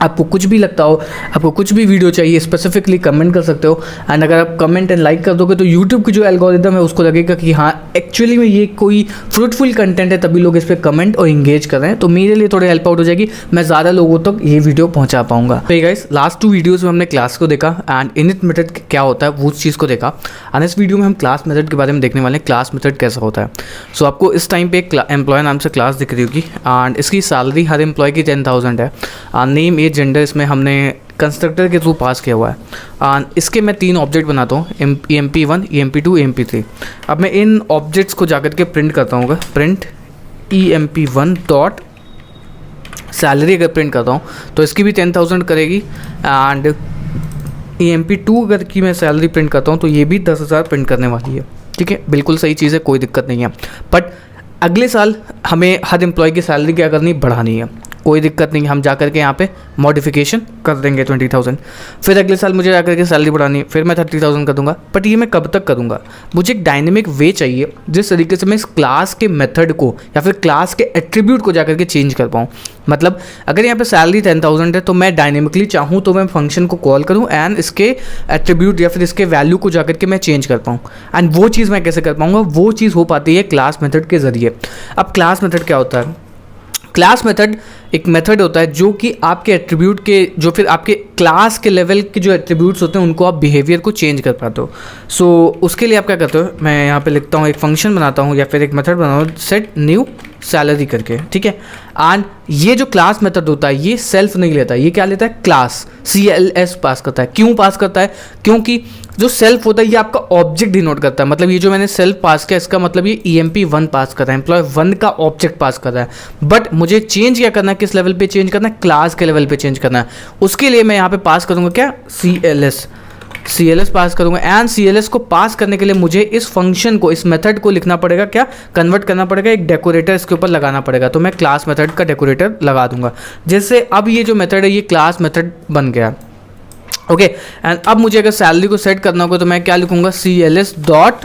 आपको कुछ भी लगता हो, आपको कुछ भी वीडियो चाहिए, स्पेसिफिकली कमेंट कर सकते हो। एंड अगर आप कमेंट एंड लाइक कर दोगे तो यूट्यूब की जो एल्गोरिदम है उसको लगेगा कि हाँ एक्चुअली में ये कोई फ्रूटफुल कंटेंट है, तभी लोग इस पर कमेंट और इंगेज कर रहे हैं। तो मेरे लिए थोड़ी हेल्प आउट हो जाएगी, मैं ज़्यादा लोगों तक ये वीडियो पहुँचा पाऊँगा। तो गाइस, लास्ट 2 वीडियोज़ में हमने क्लास को देखा एंड इनिट मेथड क्या होता है वो चीज़ को देखा। एंड इस वीडियो में हम क्लास मेथड के बारे में देखने वाले हैं, क्लास मेथड कैसा होता है। सो आपको इस टाइम पे एक एम्प्लॉय नाम से क्लास दिख रही होगी एंड इसकी सैलरी हर एम्प्लॉय की 10,000 है। नेम, एज, जेंडर इसमें हमने कंस्ट्रक्टर के थ्रू पास किया हुआ है। इसके मैं 3 ऑब्जेक्ट बनाता हूँ, EMP1, EMP2, EMP3। अब मैं इन ऑब्जेक्ट्स को जाकर के प्रिंट करता हूँ। प्रिंट EMP1 डॉट सैलरी अगर प्रिंट करता हूँ तो इसकी भी 10,000 करेगी। एंड EMP2 अगर की मैं सैलरी प्रिंट करता हूँ तो ये भी 10,000 प्रिंट करने वाली है। ठीक है, बिल्कुल सही चीज़ है, कोई दिक्कत नहीं है। बट अगले साल हमें हर एम्प्लॉय की सैलरी क्या करनी, बढ़ानी है। कोई दिक्कत नहीं, हम जा करके यहाँ पे मॉडिफिकेशन कर देंगे 20,000। फिर अगले साल मुझे जा करके सैलरी बढ़ानी है, फिर मैं 30,000 कर दूंगा। बट ये मैं कब तक करूँगा? मुझे एक डायनेमिक वे चाहिए जिस तरीके से मैं इस क्लास के मेथड को या फिर क्लास के एट्रीब्यूट को जा करके चेंज कर पाऊँ। मतलब अगर यहाँ पे सैलरी 10,000 है तो मैं डायनेमिकली चाहूँ तो मैं फंक्शन को कॉल करूँ एंड इसके एट्रीब्यूट या फिर इसके वैल्यू को जा करके मैं चेंज कर पाऊँ। एंड वो चीज़ मैं कैसे कर पाऊँगा? वो चीज़ हो पाती है क्लास मेथड के ज़रिए। अब क्लास मेथड क्या होता है? क्लास मेथड एक मेथड होता है जो कि आपके एट्रीब्यूट के, जो फिर आपके क्लास के लेवल के जो एट्रीब्यूट्स होते हैं उनको आप बिहेवियर को चेंज कर पाते हो। सो उसके लिए आप क्या करते हो, मैं यहाँ पे लिखता हूँ, एक फंक्शन बनाता हूँ या फिर एक मेथड बनाता हूँ सेट न्यू सैलरी करके, ठीक है। एंड ये जो क्लास मेथड होता है ये सेल्फ नहीं लेता, ये क्या लेता है? क्लास CLS पास करता है। क्यों पास करता है? क्योंकि जो सेल्फ होता है ये आपका ऑब्जेक्ट डिनोट करता है। मतलब ये जो मैंने सेल्फ पास किया इसका मतलब ये EMP1 पास कर रहा है, एम्प्लॉय 1 का ऑब्जेक्ट पास कर रहा है। बट मुझे चेंज क्या करना है? किस लेवल पे चेंज करना है? क्लास के लेवल पे चेंज करना है। उसके लिए मैं यहाँ पे पास करूँगा क्या? CLS पास करूँगा। एंड CLS को पास करने के लिए मुझे इस फंक्शन को, इस मेथड को लिखना पड़ेगा क्या? कन्वर्ट करना पड़ेगा, एक डेकोरेटर इसके ऊपर लगाना पड़ेगा। तो मैं क्लास मेथड का डेकोरेटर लगा दूंगा। जैसे अब ये जो मेथड है ये क्लास मेथड बन गया, ओके। एंड अब मुझे अगर सैलरी को सेट करना होगा तो मैं क्या लिखूंगा? CLS dot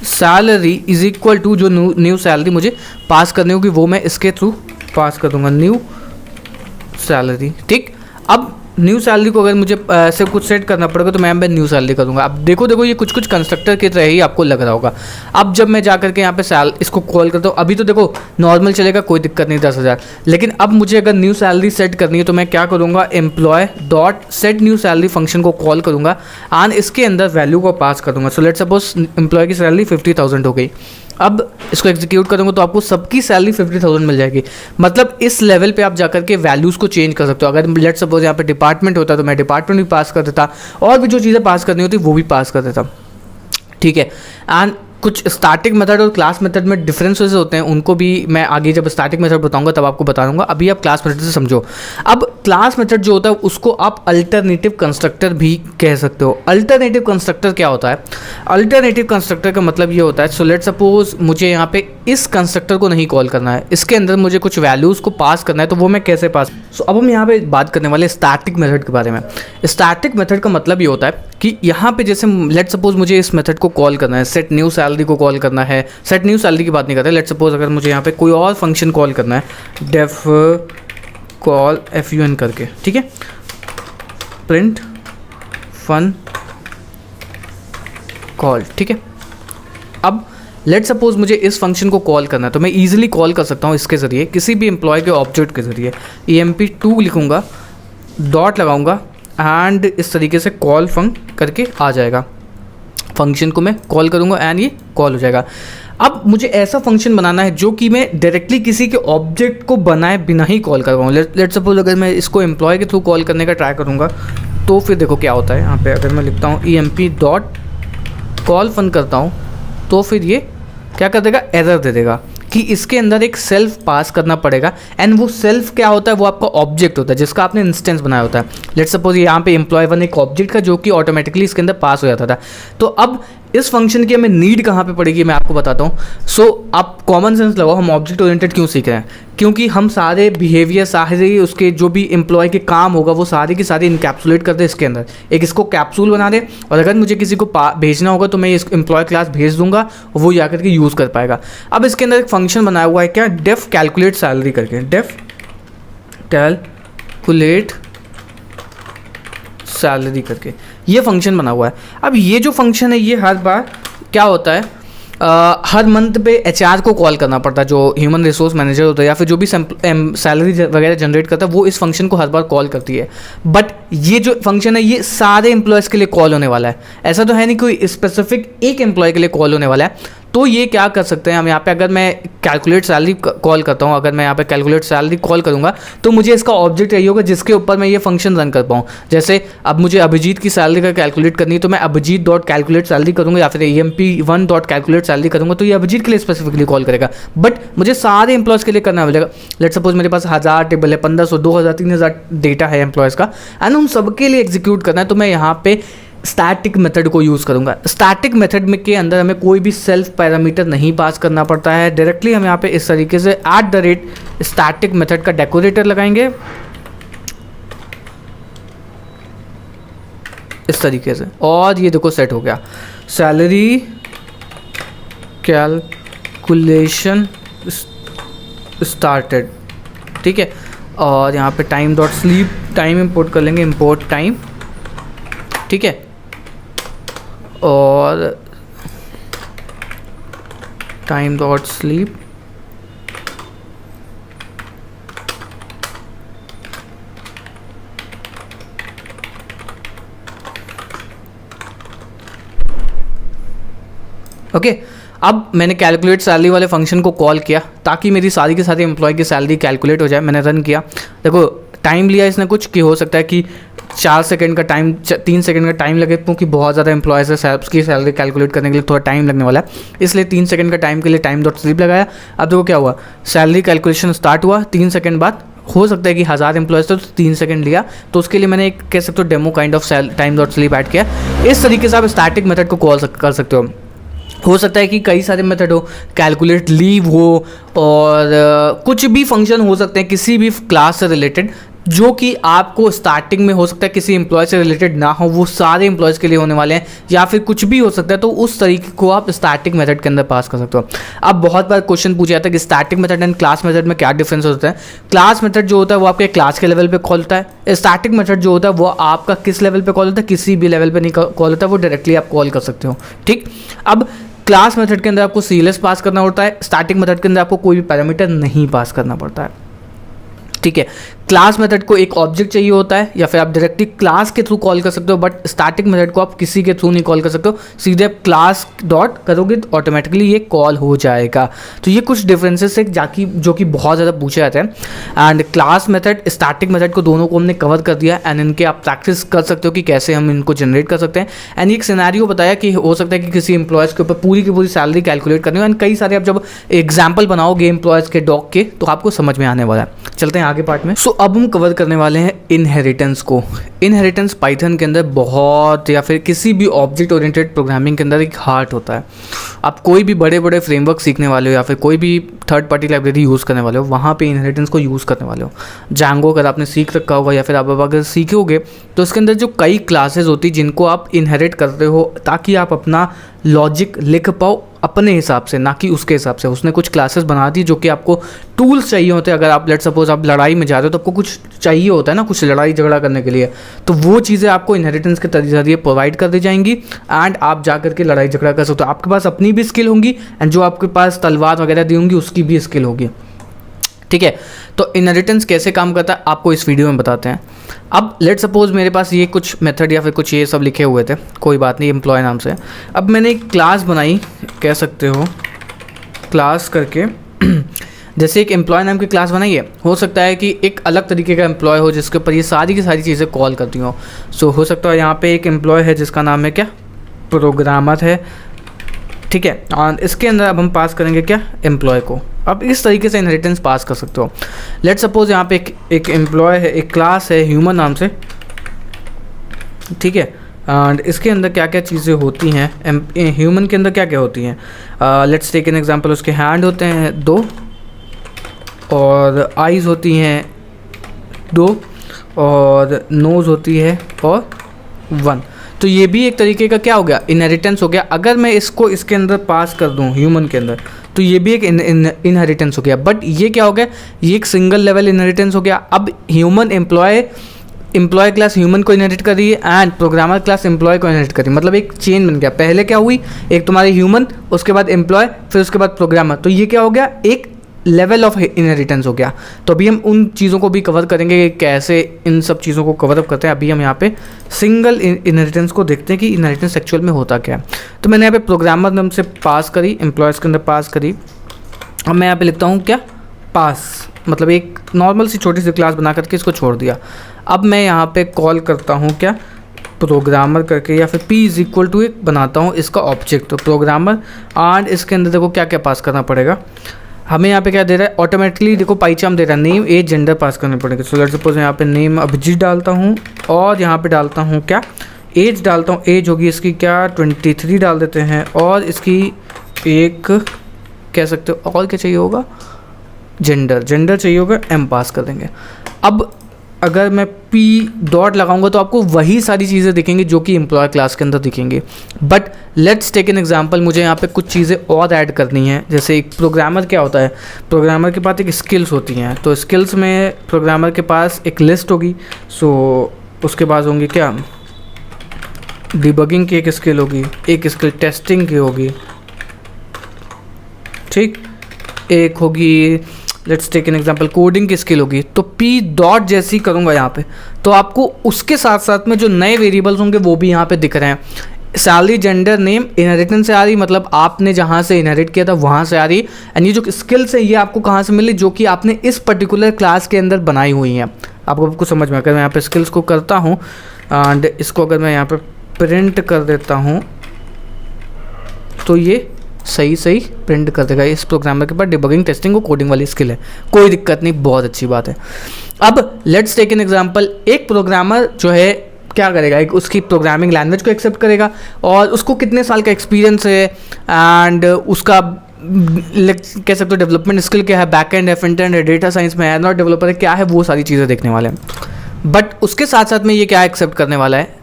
salary is equal to जो न्यू सैलरी मुझे पास करनी होगी वो मैं इसके थ्रू पास कर दूंगा, न्यू सैलरी, ठीक। अब न्यू सैलरी को अगर मुझे ऐसे कुछ सेट करना पड़ेगा तो मैं न्यू सैलरी करूँगा। अब देखो ये कुछ कंस्ट्रक्टर की तरह ही आपको लग रहा होगा। अब जब मैं जा करके यहाँ पे इसको कॉल करता हूँ, अभी तो देखो नॉर्मल चलेगा, कोई दिक्कत नहीं 10,000। लेकिन अब मुझे अगर न्यू सैलरी सेट करनी है तो मैं क्या करूँगा? Employ dot set new salary function को कॉल करूँगा एंड इसके अंदर वैल्यू को पास कर दूँगा। सो लेट्स सपोज एम्प्लॉय की सैलरी 50,000 हो गई। अब इसको एग्जीक्यूट करूँगा तो आपको सबकी सैलरी 50,000 मिल जाएगी। मतलब इस लेवल पे आप जाकर के वैल्यूज़ को चेंज कर सकते हो। अगर लेट्स सपोज यहाँ पे डिपार्टमेंट होता तो मैं डिपार्टमेंट भी पास कर देता और भी जो चीज़ें पास करनी होती वो भी पास कर देता, ठीक है। एंड कुछ स्टैटिक मेथड और क्लास मेथड में डिफरेंसेस होते हैं, उनको भी मैं आगे जब स्टैटिक मेथड बताऊंगा तब आपको बता दूंगा। अभी आप क्लास मेथड से समझो। अब क्लास मेथड जो होता है उसको आप अल्टरनेटिव कंस्ट्रक्टर भी कह सकते हो। अल्टरनेटिव कंस्ट्रक्टर क्या होता है? अल्टरनेटिव कंस्ट्रक्टर का मतलब ये होता है, सो लेट्स सपोज मुझे यहाँ पे इस कंस्ट्रक्टर को नहीं कॉल करना है, इसके अंदर मुझे कुछ वैल्यूज़ को पास करना है, तो वो मैं कैसे पास? सो अब हम यहाँ पे बात करने वाले स्टैटिक मेथड के बारे में। स्टैटिक मेथड का मतलब ये होता है कि यहाँ पे जैसे लेट्स सपोज मुझे इस मेथड को कॉल करना है, सेट न्यू सैलरी को कॉल करना है। सेट न्यू सैलरी की बात नहीं करते, लेट्स सपोज अगर मुझे यहाँ पे कोई और फंक्शन कॉल करना है, डेफ कॉल FUN करके, ठीक है, प्रिंट फन कॉल, ठीक है। अब लेट्स सपोज मुझे इस फंक्शन को कॉल करना है तो मैं ईजिली कॉल कर सकता हूँ इसके ज़रिए, किसी भी एम्प्लॉय के ऑब्जेक्ट के ज़रिए। EMP2 लिखूँगा, डॉट लगाऊंगा एंड इस तरीके से कॉल फंक करके आ जाएगा। फंक्शन को मैं कॉल करूँगा एंड ये कॉल हो जाएगा। अब मुझे ऐसा फंक्शन बनाना है जो कि मैं डायरेक्टली किसी के ऑब्जेक्ट को बनाए बिना ही कॉल कर पाऊँ। लेट्स सपोज अगर मैं इसको एम्प्लॉय के थ्रू कॉल करने का ट्राई करूँगा तो फिर देखो क्या होता है। यहाँ पे अगर मैं लिखता हूँ EMP डॉट कॉल फन करता हूँ तो फिर ये क्या कर देगा? एरर दे देगा कि इसके अंदर एक सेल्फ पास करना पड़ेगा। एंड वो सेल्फ क्या होता है? वो आपका ऑब्जेक्ट होता है जिसका आपने इंस्टेंस बनाया होता है। लेट्स सपोज यहाँ पे एम्प्लॉय 1 एक ऑब्जेक्ट का जो कि ऑटोमेटिकली इसके अंदर पास हो जाता था। तो अब इस फंक्शन की हमें नीड कहाँ पे पड़ेगी मैं आपको बताता हूँ। सो आप कॉमन सेंस लगाओ, हम ऑब्जेक्ट ओरिएंटेड क्यों सीख रहे हैं? क्योंकि हम सारे बिहेवियर, सारे उसके जो भी एम्प्लॉय के काम होगा वो सारे के सारे इनकैप्सुलेट कर दे इसके अंदर, एक इसको कैप्सूल बना दे। और अगर मुझे किसी को भेजना होगा तो मैं इस एम्प्लॉय क्लास भेज दूंगा और वो जाकर के यूज़ कर पाएगा। अब इसके अंदर एक फंक्शन बनाया हुआ है क्या? डेफ कैलकुलेट सैलरी करके, डेफ कैलकुलेट सैलरी करके ये फंक्शन बना हुआ है। अब ये जो फंक्शन है ये हर बार क्या होता है, हर मंथ पे HR को कॉल करना पड़ता है, जो ह्यूमन रिसोर्स मैनेजर होता है या फिर जो भी सैलरी वगैरह जनरेट करता है वो इस फंक्शन को हर बार कॉल करती है। बट ये जो फंक्शन है ये सारे एम्प्लॉयज़ के लिए कॉल होने वाला है। ऐसा तो है नहीं कोई स्पेसिफिक एक एम्प्लॉय के लिए कॉल होने वाला है। तो ये क्या कर सकते हैं हम यहाँ पे, अगर मैं कैलकुलेट सैलरी कॉल करता हूँ, अगर मैं यहाँ पे कैलकुलेट सैलरी कॉल करूँगा तो मुझे इसका ऑब्जेक्ट चाहिए होगा जिसके ऊपर मैं ये फंक्शन रन कर पाऊँ। जैसे अब मुझे अभिजीत की सैलरी का कैलकुलेट करनी है तो मैं अभिजीत डॉट कैलकुलेट सैलरी करूँगा या फिर EMP1 डॉट कैलकुलेट सैलरी करूँगा तो ये अभिजीत के लिए स्पेसिफिकली कॉल करेगा। बट मुझे सारे एम्प्लॉयज़ के लिए करना मिलेगा। लेट सपोज मेरे पास 1000 टेबल है, 1500, 2000, 3000 डेटा है एम्प्लॉयज़ का एंड उन सबके लिए एग्जीक्यूट करना है। तो मैं यहाँ पे स्टैटिक मेथड को यूज़ करूँगा। स्टैटिक मेथड में के अंदर हमें कोई भी सेल्फ पैरामीटर नहीं पास करना पड़ता है, डायरेक्टली हम यहाँ पे इस तरीके से @स्टैटिक मेथड का डेकोरेटर लगाएंगे इस तरीके से, और ये देखो सेट हो गया सैलरी कैलकुलेशन स्टार्टेड। ठीक है, और यहाँ पे time dot sleep time import कर लेंगे, इंपोर्ट टाइम। ठीक है, और टाइम डॉट स्लीप ओके। अब मैंने कैलकुलेट सैलरी वाले फंक्शन को कॉल किया ताकि मेरी सारी के सारी एम्प्लॉय की सैलरी कैलकुलेट हो जाए। मैंने रन किया, देखो टाइम लिया इसने कुछ कि हो सकता है कि 4 सेकंड का टाइम 3 सेकंड का टाइम लगे, क्योंकि बहुत ज़्यादा एम्प्लॉयज़ है, की सैलरी कैलकुलेट करने के लिए थोड़ा टाइम लगने वाला है, इसलिए 3 सेकंड का टाइम के लिए टाइम डॉट स्लीप लगाया। अब देखो क्या हुआ, सैलरी कैलकुलेशन स्टार्ट हुआ 3 सेकंड बाद। हो सकता है कि 1000 एम्प्लॉयज़ थे तो 3 सेकंड लिया, तो उसके लिए मैंने एक कह सकते हो demo kind of time dot sleep add किया। इस तरीके से आप स्टैटिक मेथड को कॉल कर सकते हो सकता है कि कई सारे मेथड हो, कैलकुलेट लीव हो, और कुछ भी फंक्शन हो सकते हैं किसी भी क्लास से रिलेटेड, जो कि आपको स्टार्टिंग में हो सकता है किसी एम्प्लॉय से रिलेटेड ना हो, वो सारे एम्प्लॉयज़ के लिए होने वाले हैं, या फिर कुछ भी हो सकता है, तो उस तरीके को आप स्टैटिक मेथड के अंदर पास कर सकते हो। अब बहुत बार क्वेश्चन पूछा जाता है कि static method and class method में क्या डिफरेंस होता है। क्लास मेथड जो होता है वो आपके क्लास के लेवल पे कॉल होता है, स्टैटिक मेथड जो होता है वो आपका किस लेवल पे कॉल होता है, किसी भी लेवल पे नहीं कॉल होता है, वो डायरेक्टली आप कॉल कर सकते हो। ठीक, अब क्लास मेथड के अंदर आपको सीएलएस पास करना होता है, स्टैटिक मेथड के अंदर आपको कोई भी पैरामीटर नहीं पास करना पड़ता है। ठीक है, क्लास मेथड को एक ऑब्जेक्ट चाहिए होता है, या फिर आप डायरेक्टली क्लास के थ्रू कॉल कर सकते हो, बट स्टैटिक मेथड को आप किसी के थ्रू नहीं कॉल कर सकते हो, सीधे आप क्लास डॉट करोगे तो ऑटोमेटिकली ये कॉल हो जाएगा। तो ये कुछ डिफरेंसेस है जो कि बहुत ज़्यादा पूछे जाते हैं। And class method static method को दोनों को हमने कवर कर दिया, एंड इनके आप प्रैक्टिस कर सकते हो कि कैसे हम इनको जनरेट कर सकते हैं। एंड एक सिनेरियो बताया कि हो सकता है कि किसी एम्प्लॉयज़ के ऊपर पूरी की पूरी सैलरी कैलकुलेट करनी हो, एंड कई सारे आप जब एग्जाम्पल बनाओगे एम्प्लॉयज़ के डॉग के, तो आपको समझ में आने वाला है। चलते हैं आगे पार्ट में। सो अब हम कवर करने वाले हैं इनहेरिटेंस को। इनहेरिटेंस पाइथन के अंदर बहुत, या फिर किसी भी ऑब्जेक्ट ओरिएंटेड प्रोग्रामिंग के अंदर एक हार्ट होता है। आप कोई भी बड़े बड़े फ्रेमवर्क सीखने वाले हो, या फिर कोई भी थर्ड पार्टी लाइब्रेरी यूज़ करने वाले हो, वहाँ पे इनहेरिटेंस को यूज़ करने वाले हो। जैंगो अगर आपने सीख रखा होगा, या फिर आप अगर सीखोगे, तो उसके अंदर जो कई क्लासेस होती जिनको आप इनहेरिट करते हो, ताकि आप अपना लॉजिक लिख पाओ अपने हिसाब से, ना कि उसके हिसाब से। उसने कुछ क्लासेस बना दी जो कि आपको टूल्स चाहिए होते हैं। अगर आप लेट सपोज आप लड़ाई में जा रहे हो तो आपको कुछ चाहिए होता है ना, कुछ लड़ाई झगड़ा करने के लिए, तो वो चीज़ें आपको इनहेरिटेंस के जरिए प्रोवाइड कर दी जाएंगी, एंड आप जा करके लड़ाई झगड़ा कर सकते हो। आपके पास अपनी भी स्किल होंगी, एंड जो आपके पास तलवार वगैरह दी होंगी उसकी भी स्किल होगी। ठीक है, तो इनहेरिटेंस कैसे काम करता है आपको इस वीडियो में बताते हैं। अब लेट सपोज मेरे पास ये कुछ मेथड या फिर कुछ ये सब लिखे हुए थे, कोई बात नहीं, एम्प्लॉय नाम से। अब मैंने एक क्लास बनाई, कह सकते हो क्लास करके जैसे एक एम्प्लॉय नाम की क्लास बनाई है। हो सकता है कि एक अलग तरीके का एम्प्लॉय हो जिसके ऊपर ये सारी की सारी चीज़ें कॉल करती हो। सो हो सकता है यहाँ पे एक एम्प्लॉय है जिसका नाम है क्या, प्रोग्रामर है। ठीक है, और इसके अंदर अब हम पास करेंगे क्या, एम्प्लॉय को। अब इस तरीके से इनहेरिटेंस पास कर सकते हो। लेट सपोज यहाँ पे एक एम्प्लॉय है, एक क्लास है ह्यूमन नाम से। ठीक है, एंड इसके अंदर क्या क्या चीज़ें होती हैं, ह्यूमन के अंदर क्या क्या होती हैं। लेट्स टेक एन एग्जांपल, उसके हैंड होते हैं 2, और आइज़ होती हैं 2, और नोज़ होती है और 1। तो ये भी एक तरीके का क्या हो गया, इनहेरिटेंस हो गया। अगर मैं इसको इसके अंदर पास कर दूं ह्यूमन के अंदर, तो ये भी एक इनहेरिटेंस हो गया। बट ये क्या हो गया, ये एक सिंगल लेवल इनहेरिटेंस हो गया। अब ह्यूमन एम्प्लॉय क्लास ह्यूमन को इनहेरिट कर रही है, एंड प्रोग्रामर क्लास एम्प्लॉय को इनहेरिट कर रही है। मतलब एक चेन बन गया। पहले क्या हुई, एक तुम्हारी ह्यूमन, उसके बाद एम्प्लॉय, फिर उसके बाद प्रोग्रामर। तो ये क्या हो गया, एक लेवल ऑफ इनहेरिटेंस हो गया। तो अभी हम उन चीज़ों को भी कवर करेंगे कि कैसे इन सब चीज़ों को कवर अप करते हैं। अभी हम यहाँ पे सिंगल इनहेरिटेंस को देखते हैं कि इनहेरिटेंस एक्चुअल में होता क्या है। तो मैंने यहाँ पे प्रोग्रामर नाम से पास करी, एम्प्लॉयज़ के अंदर पास करी। अब मैं यहाँ पे लिखता हूँ क्या, पास, मतलब एक नॉर्मल सी छोटी सी क्लास बना करके इसको छोड़ दिया। अब मैं यहाँ पे कॉल करता हूँ क्या, प्रोग्रामर करके, या फिर p इज इक्वल टू एक बनाता हूँ इसका ऑब्जेक्ट, तो प्रोग्रामर। एंड इसके अंदर देखो क्या क्या पास करना पड़ेगा हमें। यहाँ पे क्या दे रहा है, ऑटोमेटिकली देखो पाइचाम दे रहा है, नेम एज जेंडर पास करने पड़ेंगे। सो लेट्स सपोज यहाँ पे नेम अभिजीत डालता हूँ, और यहाँ पे डालता हूँ क्या, एज डालता हूँ, एज होगी इसकी क्या 23 डाल देते हैं, और इसकी एक कह सकते हो और क्या चाहिए होगा, जेंडर चाहिए होगा, एम पास कर देंगे। अब अगर मैं पी डॉट लगाऊंगा तो आपको वही सारी चीज़ें दिखेंगी जो कि एम्प्लॉय क्लास के अंदर दिखेंगी। But let's take an example, मुझे यहाँ पे कुछ चीज़ें और ऐड करनी है। जैसे एक प्रोग्रामर क्या होता है, प्रोग्रामर के पास एक स्किल्स होती हैं, तो स्किल्स में प्रोग्रामर के पास एक लिस्ट होगी। सो उसके पास होंगी क्या, डिबगिंग की एक स्किल होगी, एक स्किल टेस्टिंग की होगी, ठीक, एक होगी let's take an example coding की स्किल होगी। तो पी डॉट जैसी करूँगा यहाँ पे, तो आपको उसके साथ साथ में जो नए वेरिएबल्स होंगे वो भी यहाँ पे दिख रहे हैं। सैलरी, जेंडर, नेम इनहेरिटेंस से आ रही, मतलब आपने जहाँ से इनहेरिट किया था वहाँ से आ रही। एंड ये जो स्किल्स है ये आपको कहाँ से मिली, जो कि आपने इस पर्टिकुलर क्लास के अंदर बनाई हुई हैं। आपको समझ में, अगर मैं यहाँ पे स्किल्स को करता हूँ एंड इसको अगर मैं यहाँ पे प्रिंट कर देता हूँ तो ये सही प्रिंट कर देगा। इस प्रोग्रामर के पास डिबगिंग, टेस्टिंग और कोडिंग वाली स्किल है, कोई दिक्कत नहीं, बहुत अच्छी बात है। अब लेट्स टेक एन एग्जांपल, एक प्रोग्रामर जो है क्या करेगा, एक उसकी प्रोग्रामिंग लैंग्वेज को एक्सेप्ट करेगा और उसको कितने साल का एक्सपीरियंस है एंड उसका कह सकते हो डेवलपमेंट स्किल क्या है, बैक एंड है, फ्रंट एंड है, डेटा साइंस में है, नॉट डेवलपर है, क्या है, वो सारी चीज़ें देखने वाले हैं। बट उसके साथ साथ में ये क्या एक्सेप्ट करने वाला है,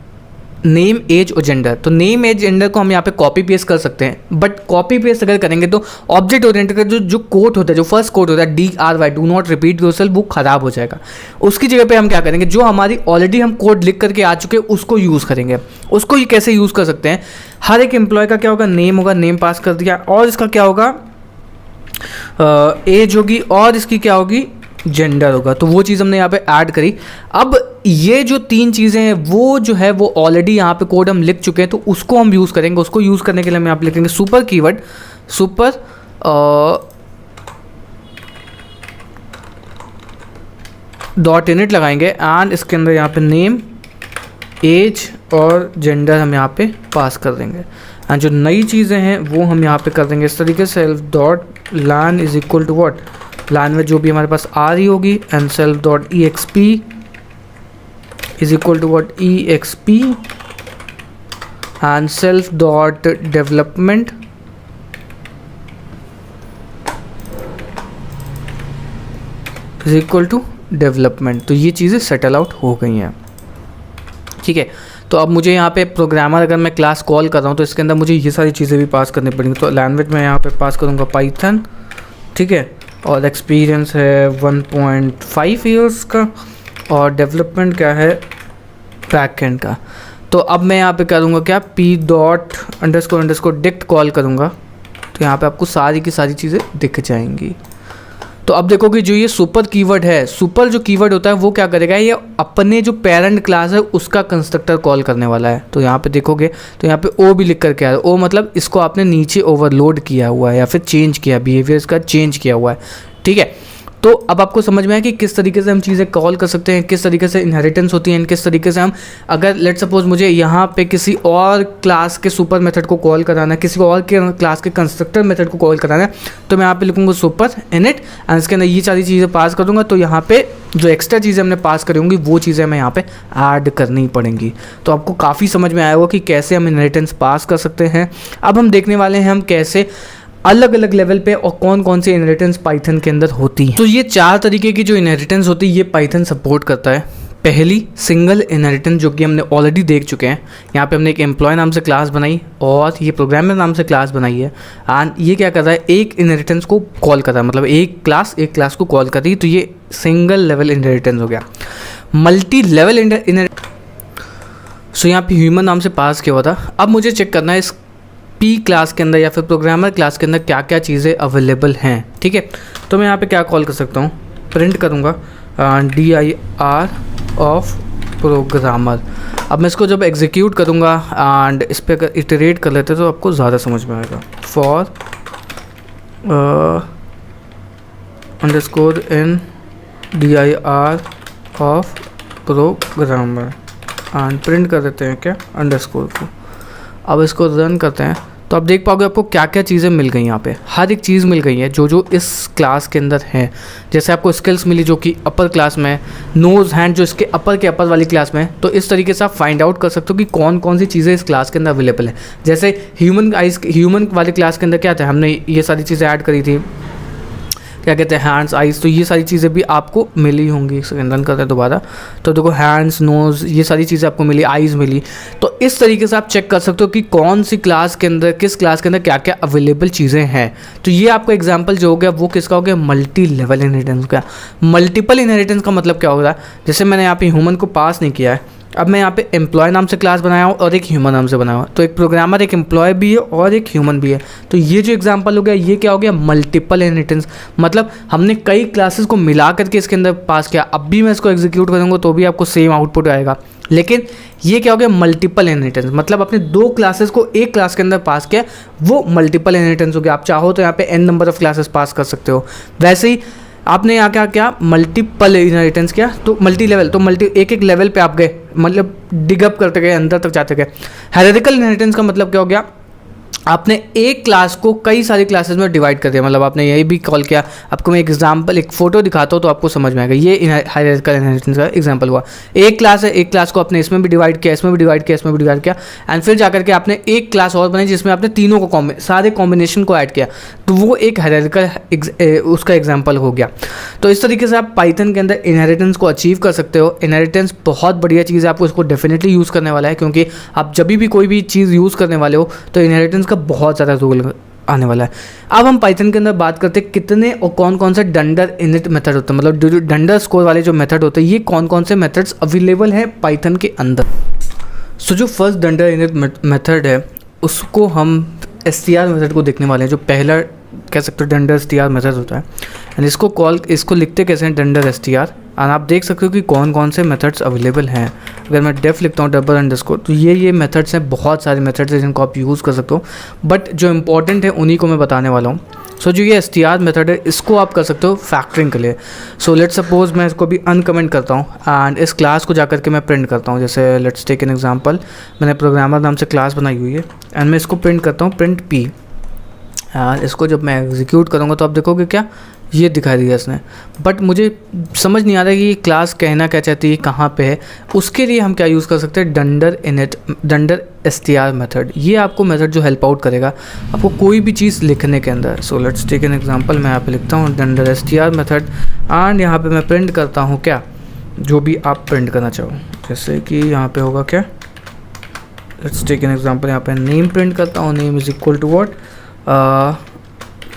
नेम, एज और जेंडर। तो नेम, एज, जेंडर को हम यहाँ पे कॉपी पेस्ट कर सकते हैं, बट कॉपी पेस्ट अगर करेंगे तो ऑब्जेक्ट ओरिएंटेड का जो कोड होता है, जो फर्स्ट कोड होता है DRY, do not repeat yourself, वो खराब हो जाएगा। उसकी जगह पे हम क्या करेंगे, जो हमारी ऑलरेडी हम कोड लिख करके आ चुके हैं उसको यूज़ करेंगे। उसको ये कैसे यूज़ कर सकते हैं, हर एक एम्प्लॉय का क्या होगा, नेम होगा, नेम पास कर दिया, और इसका क्या होगा, एज होगी, और इसकी क्या होगी, जेंडर होगा। तो वो चीज़ हमने यहाँ पे ऐड करी। अब ये जो तीन चीज़ें हैं वो जो है वो ऑलरेडी यहाँ पे कोड हम लिख चुके हैं, तो उसको हम यूज़ करेंगे। उसको यूज़ करने के लिए हम यहाँ पे लिखेंगे super keyword, super dot init लगाएंगे एंड इसके अंदर यहाँ पे नेम, एज और जेंडर हम यहाँ पे पास कर देंगे। एंड जो नई चीज़ें हैं वो हम यहाँ पे कर देंगे इस तरीके से, self dot lan is equal to what, language जो भी हमारे पास आ रही होगी, and self dot EXP is equal to what, EXP and self dot development is equal to development. तो ये चीज़ें सेटल आउट हो गई हैं, ठीक है। तो अब मुझे यहाँ पे प्रोग्रामर अगर मैं क्लास कॉल कर रहा हूँ तो इसके अंदर मुझे ये सारी चीज़ें भी पास करनी पड़ेंगी। तो लैंग्वेज में यहाँ पे पास करूँगा पाइथन, ठीक है, और एक्सपीरियंस है 1.5 ईयर्स का, और डेवलपमेंट क्या है, बैकएंड का। तो अब मैं यहाँ पे करूँगा क्या, P dot underscore dict call करूँगा, तो यहाँ पे आपको सारी की सारी चीज़ें दिख जाएंगी। तो अब देखोगे जो ये सुपर कीवर्ड है, सुपर जो कीवर्ड होता है वो क्या करेगा, ये अपने जो पेरेंट क्लास है उसका कंस्ट्रक्टर कॉल करने वाला है। तो यहाँ पे देखोगे तो यहाँ पे ओ भी लिख करके आ रहा है, ओ मतलब इसको आपने नीचे ओवरलोड किया हुआ है या फिर चेंज किया, बिहेवियर इसका चेंज किया हुआ है, ठीक है। तो अब आपको समझ में आया कि किस तरीके से हम चीज़ें कॉल कर सकते हैं, किस तरीके से इनहेरिटेंस होती है, किस तरीके से हम, अगर लेट सपोज मुझे यहाँ पे किसी और क्लास के सुपर मेथड को कॉल कराना है, किसी और के क्लास के कंस्ट्रक्टर मेथड को कॉल कराना है, तो मैं यहाँ पे लिखूँगा सुपर इनिट एंड इसके अंदर ये सारी चीज़ें पास कर दूँगा। तो यहाँ पे जो एक्स्ट्रा चीज़ें हमने पास करी होंगी वो चीज़ें हमें यहाँ पे ऐड करनी पड़ेंगी। तो आपको काफ़ी समझ में आया होगा कि कैसे हम इनहेरिटेंस पास कर सकते हैं। अब हम देखने वाले हैं हम कैसे अलग अलग लेवल पे और कौन कौन सी इनहेरिटेंस पाइथन के अंदर होती है। तो ये चार तरीके की जो इनहेरिटेंस होती है ये पाइथन सपोर्ट करता है। पहली सिंगल इनहेरिटेंस जो कि हमने ऑलरेडी देख चुके हैं, यहाँ पे हमने एक एम्प्लॉय नाम से क्लास बनाई और ये प्रोग्रामर नाम से क्लास बनाई है एंड ये क्या कर रहा है, एक इनहेरिटेंस को कॉल कर रहा है, मतलब एक क्लास को कॉल कर रही है। तो ये सिंगल लेवल इनहेरिटेंस हो गया। मल्टी लेवल इनहेरिटेंस, सो यहाँ पे ह्यूमन नाम से पास किया हुआ था। अब मुझे चेक करना है इस पी क्लास के अंदर या फिर प्रोग्रामर क्लास के अंदर क्या क्या चीज़ें अवेलेबल हैं, ठीक है। तो मैं यहाँ पे क्या कॉल कर सकता हूँ, प्रिंट करूँगा dir ऑफ प्रोग्रामर। अब मैं इसको जब एग्जीक्यूट करूँगा एंड इस पर अगर इटरेट कर लेते तो आपको ज़्यादा समझ में आएगा। For underscore in dir of programmer and print कर देते हैं क्या, अंडरस्कोर को। अब इसको रन करते हैं तो तो आप देख पाओगे आपको क्या क्या चीज़ें मिल गई यहाँ पे, हर एक चीज़ मिल गई है जो जो इस क्लास के अंदर है। जैसे आपको स्किल्स मिली जो कि अपर क्लास में है, नोज़ हैंड जो इसके अपर वाली क्लास में है। तो इस तरीके से आप फाइंड आउट कर सकते हो कि कौन कौन सी चीज़ें इस क्लास के अंदर अवेलेबल है। जैसे ह्यूमन वाली क्लास के अंदर क्या था, हमने ये सारी चीज़ें ऐड करी थी, क्या कहते हैं हैंड्स, आइज़। तो ये सारी चीज़ें भी आपको मिली होंगी। एक सेकंड रन करते हैं दोबारा। तो देखो हैंड्स, नोज़, ये सारी चीज़ें आपको मिली, आइज़ मिली। तो इस तरीके से आप चेक कर सकते हो कि कौन सी क्लास के अंदर, किस क्लास के अंदर क्या क्या अवेलेबल चीज़ें हैं। तो ये आपका एग्जाम्पल जो हो गया वो किसका हो गया, मल्टी लेवल इनहेरिटेंस का। मल्टीपल इनहेरिटेंस का मतलब क्या होता है, जैसे मैंने यहाँ पे ह्यूमन को पास नहीं किया है, अब मैं यहाँ पे एम्प्लॉय नाम से क्लास बनाया हूँ और एक ह्यूमन नाम से बनाया हूँ। तो एक प्रोग्रामर, एक एम्प्लॉय भी है और एक ह्यूमन भी है। तो ये जो एग्जांपल हो गया ये क्या हो गया, मल्टीपल इनहेरिटेंस। मतलब हमने कई क्लासेस को मिला करके इसके अंदर पास किया। अब भी मैं इसको एग्जीक्यूट करूँगा तो भी आपको सेम आउटपुट आएगा, लेकिन ये क्या हो गया, मल्टीपल इनहेरिटेंस। मतलब अपने दो क्लासेस को एक क्लास के अंदर पास किया, वो मल्टीपल इनहेरिटेंस हो गया। आप चाहो तो यहाँ पे n नंबर ऑफ क्लासेस पास कर सकते हो। वैसे ही आपने यहाँ क्या किया, मल्टीपल इनहेरिटेंस किया, तो मल्टी लेवल, तो एक एक लेवल पे आप गए, मतलब डिगअप करते गए, अंदर तक जाते गए। हायरार्किकल इनहेरिटेंस का मतलब क्या हो गया, आपने एक क्लास को कई सारी क्लासेस में डिवाइड कर दिया। मतलब आपने यही भी कॉल किया, आपको मैं एग्जांपल एक फोटो दिखाता हूँ तो आपको समझ में आएगा। ये हायरार्किकल इनहेरिटेंस का एग्जांपल हुआ। एक क्लास है, एक क्लास को आपने इसमें भी डिवाइड किया, इसमें भी डिवाइड किया, इसमें भी डिवाइड किया, एंड फिर जाकर के आपने एक क्लास और बनाई जिसमें आपने तीनों को सारे कॉम्बिनेशन को ऐड किया, तो वो एक हायरार्किकल उसका एग्जाम्पल हो गया। तो इस तरीके से आप पाइथन के अंदर इनहेरिटेंस को अचीव कर सकते हो। इनहेरिटेंस बहुत बढ़िया चीज़ है, आपको इसको डेफिनेटली यूज़ करने वाला है, क्योंकि आप जब भी कोई भी चीज़ यूज़ करने वाले हो तो इनहेरिटेंस बहुत ज़्यादा रोल आने वाला है। अब हम पाइथन के अंदर बात करते हैं कितने और कौन कौन से डंडर इनिट मेथड होते हैं, मतलब जो डंडर स्कोर वाले जो मेथड होते हैं, ये कौन कौन से मेथड्स अवेलेबल हैं पाइथन के अंदर। सो जो फर्स्ट डंडर इनिट मेथड है उसको हम str मेथड को देखने वाले हैं, जो पहला कह सकते हो डंडर str मेथड होता है। एंड इसको लिखते कैसे हैं, डंडर str। और आप देख सकते हो कि कौन कौन से मेथड्स अवेलेबल हैं। अगर मैं डेफ लिखता हूँ डबल अंडरस्कोर, तो ये मेथड्स हैं, बहुत सारे मेथड्स हैं जिनको आप यूज़ कर सकते हो, बट जो इंपॉर्टेंट है उन्हीं को मैं बताने वाला हूँ। सो जो ये str मेथड है इसको आप कर सकते हो फैक्टरिंग के लिए। सो लेट्स सपोज मैं इसको भी अनकमेंट करता हूँ एंड इस क्लास को जाकर के मैं प्रिंट करता हूँ। जैसे लेट्स टेक एन एग्जांपल, मैंने प्रोग्रामर नाम से क्लास बनाई हुई है एंड मैं इसको प्रिंट करता हूँ, प्रिंट p। इसको जब मैं एग्जीक्यूट करूँगा तो आप देखोगे क्या, ये दिखाई दिया इसने, बट मुझे समझ नहीं आ रहा कि ये क्लास कहना क्या चाहती है, कहाँ पे है। उसके लिए हम क्या यूज़ कर सकते हैं, डंडर str मेथड। ये आपको मेथड जो हेल्प आउट करेगा आपको कोई भी चीज़ लिखने के अंदर। So let's take an example, मैं यहाँ पे लिखता हूँ डंडर str मेथड एंड यहाँ पे मैं प्रिंट करता हूँ क्या, जो भी आप प्रिंट करना चाहो। जैसे कि यहाँ पे होगा क्या, लेट्स टेक एन एग्जांपल, यहाँ पे नेम प्रिंट करता हूँ, name is equal to what,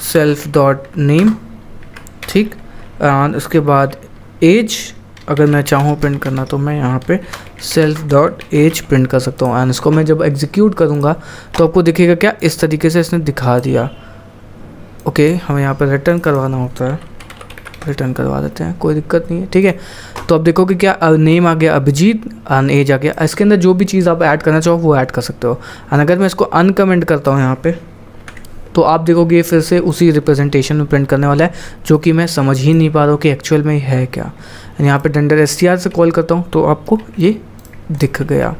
self dot name, ठीक। उसके बाद एज, अगर मैं चाहूँ प्रिंट करना तो मैं यहाँ पे सेल्फ डॉट एज प्रिंट कर सकता हूँ। एंड इसको मैं जब एग्जीक्यूट करूँगा तो आपको दिखेगा क्या, इस तरीके से इसने दिखा दिया। ओके, हमें यहाँ पे रिटर्न करवाना होता है, रिटर्न करवा देते हैं, कोई दिक्कत नहीं है, ठीक है। तो अब देखोगे क्या, नेम आ गया अभिजीत एंड एज आ गया। इसके अंदर जो भी चीज़ आप ऐड करना चाहो वो ऐड कर सकते हो। एंड अगर मैं इसको अनकमेंट करता हूँ यहाँ पे, तो आप देखोगे फिर से उसी रिप्रेजेंटेशन में प्रिंट करने वाला है, जो कि मैं समझ ही नहीं पा रहा हूँ कि एक्चुअल में है क्या। यहाँ पे डंडर str से कॉल करता हूँ तो आपको ये दिख गया।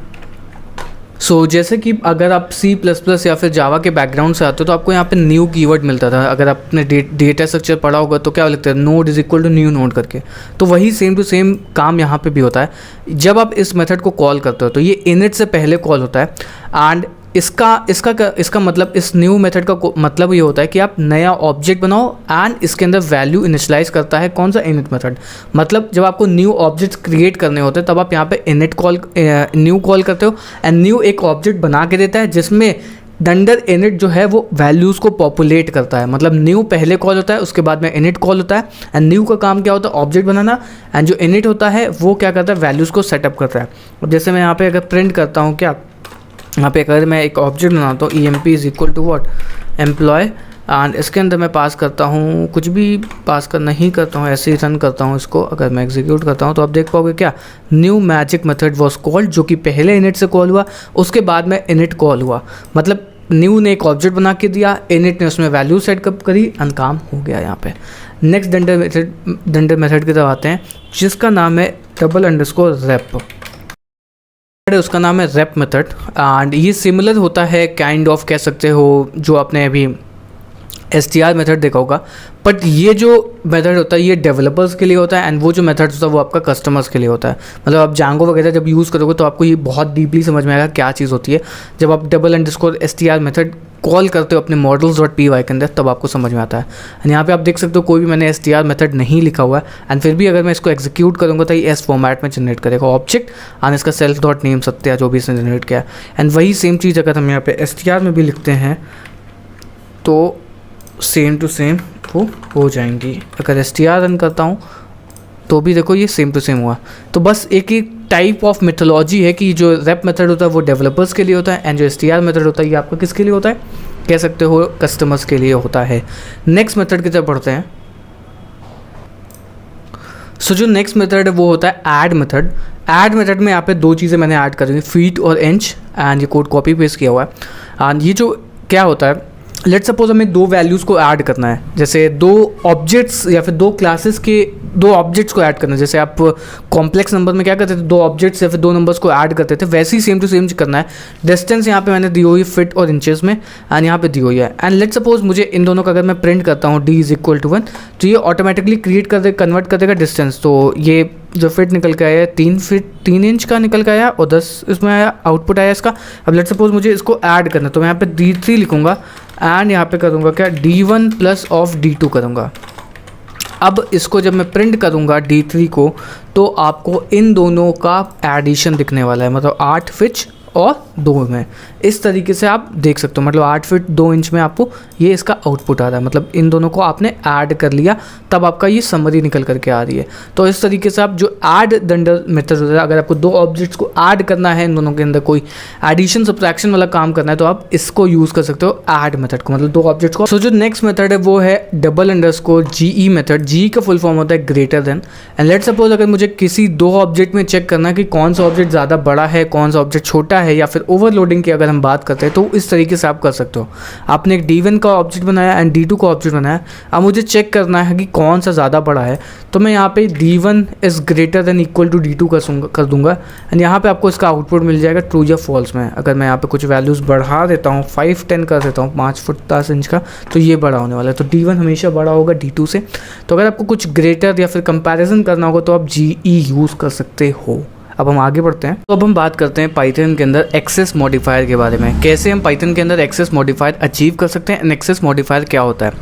सो जैसे कि अगर आप C++ या फिर जावा के बैकग्राउंड से आते हो तो आपको यहाँ पे न्यू कीवर्ड मिलता था। अगर आपने डेटा स्ट्रक्चर पढ़ा होगा तो क्या लिखते हैं, node is equal to new node करके। तो वही सेम टू सेम काम यहाँ पे भी होता है। जब आप इस मेथड को कॉल करते हो तो ये इनिट से पहले कॉल होता है। एंड इसका मतलब, इस न्यू मेथड का मतलब ये होता है कि आप नया ऑब्जेक्ट बनाओ एंड इसके अंदर वैल्यू इनिशियलाइज करता है कौन सा, इनिट मेथड। मतलब जब आपको न्यू ऑब्जेक्ट क्रिएट करने होते हैं तब आप यहाँ पे न्यू कॉल करते हो एंड न्यू एक ऑब्जेक्ट बना के देता है जिसमें डंडर इनिट जो है वो वैल्यूज़ को पॉपुलेट करता है। मतलब न्यू पहले कॉल होता है, उसके बाद में इनिट कॉल होता है। एंड न्यू का काम क्या होता है, ऑब्जेक्ट बनाना, एंड जो इनिट होता है वो क्या करता है, वैल्यूज़ को सेटअप करता है। अब जैसे मैं यहाँ पे अगर प्रिंट करता हूँ क्या, यहाँ पे अगर मैं एक ऑब्जेक्ट बनाता हूँ emp is equal to what, employee, and इसके अंदर मैं पास करता हूँ, कुछ भी पास कर नहीं करता हूँ, ऐसे ही रन करता हूँ इसको। अगर मैं एग्जीक्यूट करता हूँ तो आप देख पाओगे क्या, new magic method was called, जो कि पहले इनिट से कॉल हुआ, उसके बाद में इनिट कॉल हुआ। मतलब न्यू ने एक ऑब्जेक्ट बना के दिया, इनिट ने उसमें वैल्यू सेटअप करी एंड काम हो गया यहाँ पे। नेक्स्ट डंडर मेथड की तरफ आते हैं जिसका नाम है डबल अंडरस्कोर रेप। उसका नाम है रेप मेथड एंड ये सिमिलर होता है काइंड ऑफ कह सकते हो जो आपने अभी STR मेथड देखा होगा, बट ये जो मेथड होता है ये डेवलपर्स के लिए होता है एंड वो जो मेथड होता है वो आपका कस्टमर्स के लिए होता है। मतलब आप जांगो वगैरह जब यूज़ करोगे तो आपको ये बहुत डीपली समझ में आएगा क्या चीज़ होती है। जब आप $_STR मेथड कॉल करते हो अपने models.py के अंदर तब आपको समझ में आता है। एंड यहाँ पे आप देख सकते हो कोई भी मैंने STR मेथड नहीं लिखा हुआ है एंड फिर भी अगर मैं इसको एग्जीक्यूट करूँगा तो ये S फॉर्मेट में जनरेट करेगा ऑब्जेक्ट एंड इसका self.name सत्या जो भी इसने जनरेट किया है। एंड वही सेम चीज़ अगर हम यहाँ पे STR में भी लिखते हैं तो सेम टू सेम वो हो जाएंगी। अगर STR रन करता हूँ तो भी देखो ये सेम टू सेम हुआ। तो बस एक ही टाइप ऑफ मेथोलॉजी है कि जो रेप मेथड होता है वो डेवलपर्स के लिए होता है एंड जो STR मेथड होता है ये आपका किसके लिए होता है, कह सकते हो कस्टमर्स के लिए होता है। नेक्स्ट मेथड की तरफ बढ़ते हैं। सो जो नेक्स्ट मेथड है वो होता है ऐड मेथड। ऐड मेथड में यहाँ पे दो चीज़ें मैंने ऐड करी, फीट और इंच, एंड ये कोड कॉपी पेस्ट किया हुआ है। एंड ये जो क्या होता है, लेट सपोज हमें दो वैल्यूज़ को ऐड करना है, जैसे दो ऑब्जेक्ट्स या फिर दो क्लासेस के दो ऑब्जेक्ट्स को ऐड करना है। जैसे आप कॉम्प्लेक्स नंबर में क्या करते थे, दो ऑब्जेक्ट्स या फिर दो नंबर्स को ऐड करते थे, वैसे ही सेम टू सेम करना है। डिस्टेंस यहाँ पे मैंने दी हुई फिट और इंचेस में एंड यहाँ पे दी हुई है। एंड लेट सपोज मुझे इन दोनों का अगर मैं प्रिंट करता हूँ d=1 तो ये ऑटोमेटिकली क्रिएट कर दे कन्वर्ट कर देगा डिस्टेंस। तो ये जो फिट निकल के आया है 3 इंच का निकल के आया और 10 इसमें आया आउटपुट आया इसका। अब लेट सपोज मुझे इसको ऐड करना है तो मैं यहाँ पे d3 लिखूँगा एंड यहाँ पे करूँगा क्या d1 प्लस ऑफ d2 करूँगा। अब इसको जब मैं प्रिंट करूँगा d3 को तो आपको इन दोनों का एडिशन दिखने वाला है, मतलब 8 फिट और 2 में। इस तरीके से आप देख सकते हो, मतलब 8 फीट 2 इंच में आपको ये इसका आउटपुट आ रहा है, मतलब इन दोनों को आपने ऐड कर लिया तब आपका ये समरी निकल करके आ रही है। तो इस तरीके से आप जो ऐड डंडल मेथड होता है, अगर आपको दो ऑब्जेक्ट्स को ऐड करना है, इन दोनों के अंदर कोई एडिशन सब्ट्रैक्शन वाला काम करना है तो आप इसको यूज़ कर सकते हो ऐड मेथड को, मतलब दो ऑब्जेक्ट्स को। सो जो नेक्स्ट मेथड है वो है $_GE मेथड। GE का फुल फॉर्म होता है greater than. And let suppose अगर मुझे किसी दो ऑब्जेक्ट में चेक करना है कि कौन सा ऑब्जेक्ट ज़्यादा बड़ा है, कौन सा ऑब्जेक्ट छोटा है, या फिर ओवरलोडिंग की अगर हम बात करते हैं तो इस तरीके से आप कर सकते हो। आपने एक d1 का ऑब्जेक्ट बनाया एंड d2 का ऑब्जेक्ट बनाया, अब मुझे चेक करना है कि कौन सा ज़्यादा बड़ा है तो मैं यहाँ पे d1 is greater than equal to d2 कर दूंगा एंड यहाँ पे आपको इसका आउटपुट मिल जाएगा ट्रू या फॉल्स में। अगर मैं यहाँ पे कुछ वैल्यूज़ बढ़ा देता हूँ, 5 10 कर देता हूँ, 5 फुट 10 इंच का, तो ये बड़ा होने वाला है। तो d1 हमेशा बड़ा होगा d2 से। तो अगर आपको कुछ ग्रेटर या फिर कंपैरिजन करना होगा तो आप GE यूज़ कर सकते हो। अब हम आगे बढ़ते हैं। तो अब हम बात करते हैं पाइथन के अंदर एक्सेस मॉडिफायर के बारे में, कैसे हम पाइथन के अंदर एक्सेस मॉडिफायर अचीव कर सकते हैं। एक्सेस मॉडिफायर क्या होता है?